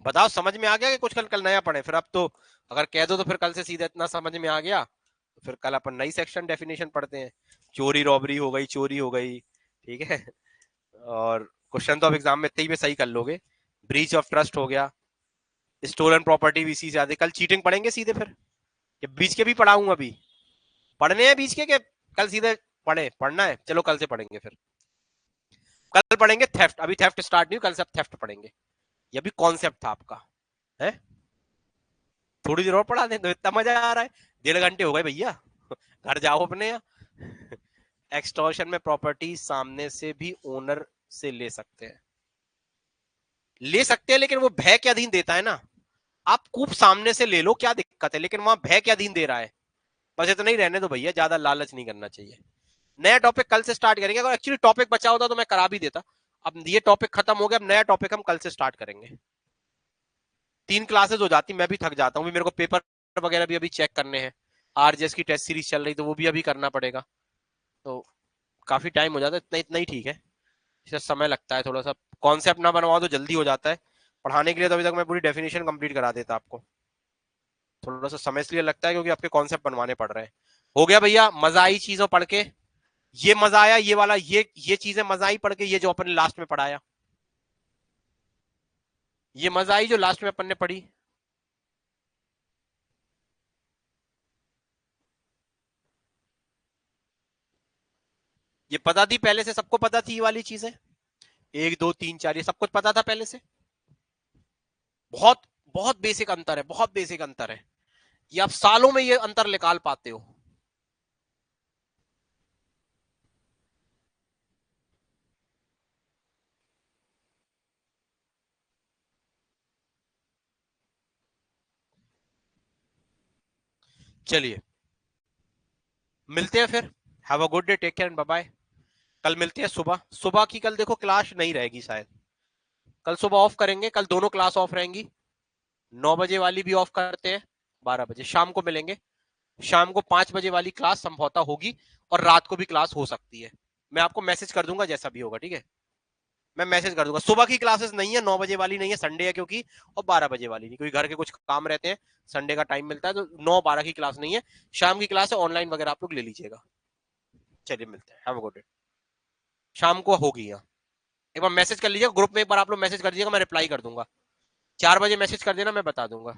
बताओ समझ में आ गया कि कुछ कल कल नया पढ़े? फिर अब तो अगर कह दो तो फिर कल से सीधे इतना समझ में आ गया, तो फिर कल अपन नई सेक्शन डेफिनेशन पढ़ते हैं। चोरी रॉबरी हो गई, चोरी हो गई, ठीक है? और क्वेश्चन तो अब एग्जाम में इतने ही में सही कर लोगे। ब्रीच ऑफ ट्रस्ट हो गया, स्टोलन प्रॉपर्टी भी इसी से आते। कल चीटिंग पढ़ेंगे सीधे फिर, या बीच के भी पढ़ाऊं? अभी पढ़ने हैं बीच के कल सीधे पढ़ना है? चलो कल से पढ़ेंगे फिर। कल पढ़ेंगे थेफ्ट, अभी थेफ्ट स्टार्ट नहीं, कल से थेफ्ट पढ़ेंगे। ये भी कॉन्सेप्ट था आपका, है? थोड़ी देर और पढ़ा दें तो इतना मजा आ रहा है। 1.5 घंटे हो गए भैया, घर जाओ अपने यहाँ। एक्सटॉर्शन में प्रॉपर्टी सामने से भी ओनर से ले सकते हैं, लेकिन वो भय के अधीन देता है ना। आप खूब सामने से ले लो, क्या दिक्कत है? लेकिन वहां भय के अधीन दे रहा है। बस इतना ही रहने दो भैया, ज्यादा लालच नहीं करना चाहिए। नया टॉपिक कल से स्टार्ट करेंगे। अगर एक्चुअली टॉपिक बचा होता तो मैं करा भी देता। अब ये टॉपिक खत्म हो गया, अब नया टॉपिक हम कल से स्टार्ट करेंगे। 3 क्लासेस हो जाती, मैं भी थक जाता हूँ। मेरे को पेपर वगैरह भी अभी चेक करने हैं, आरजेएस की टेस्ट सीरीज चल रही तो वो भी अभी करना पड़ेगा। तो काफी टाइम हो जाता है, इतना इतना ही ठीक है। इससे समय लगता है थोड़ा सा, कॉन्सेप्ट ना बनवाओ तो जल्दी हो जाता है। पढ़ाने के लिए तो अभी तक मैं पूरी डेफिनेशन कंप्लीट करा देता आपको। थोड़ा सा समय इसलिए लगता है क्योंकि आपके कॉन्सेप्ट बनवाने पड़ रहे हैं। हो गया भैया, मजा आई चीजों पढ़ के? ये मजा आया, ये वाला, ये चीजें मजा आई पढ़ के, ये जो अपन ने लास्ट में पढ़ाया, ये मजा आई जो लास्ट में अपन ने पढ़ी? ये पता थी पहले से? सबको पता थी ये वाली चीजें? 1 2 3 4 ये सब कुछ पता था पहले से? बहुत बहुत बेसिक अंतर है, बहुत बेसिक अंतर है। ये आप सालों में ये अंतर निकाल पाते हो। चलिए मिलते हैं फिर। Have a good day, take care, bye bye. कल मिलते हैं सुबह। सुबह की कल देखो क्लास नहीं रहेगी शायद, कल सुबह ऑफ करेंगे, कल दोनों क्लास ऑफ रहेंगी। 9 बजे वाली भी ऑफ करते हैं, 12 बजे शाम को मिलेंगे। शाम को 5 बजे वाली क्लास संभवतः होगी, और रात को भी क्लास हो सकती है। मैं आपको मैसेज कर दूंगा जैसा भी होगा, ठीक है। मैं मैसेज कर दूंगा। सुबह की क्लासेस नहीं है, 9 बजे वाली नहीं है, संडे है क्योंकि, और 12 बजे वाली नहीं, क्योंकि घर के कुछ काम रहते हैं, संडे का टाइम मिलता है, तो 9-12 की क्लास नहीं है। शाम की क्लास है, ऑनलाइन वगैरह आप लोग ले लीजिएगा। चलिए मिलते हैं, हैव अ गुड डे। शाम को होगी यहाँ। एक बार मैसेज कर लीजिएगा ग्रुप में, एक बार आप लोग मैसेज कर दीजिएगा, मैं रिप्लाई कर दूंगा। 4 बजे मैसेज कर देना, मैं बता दूंगा।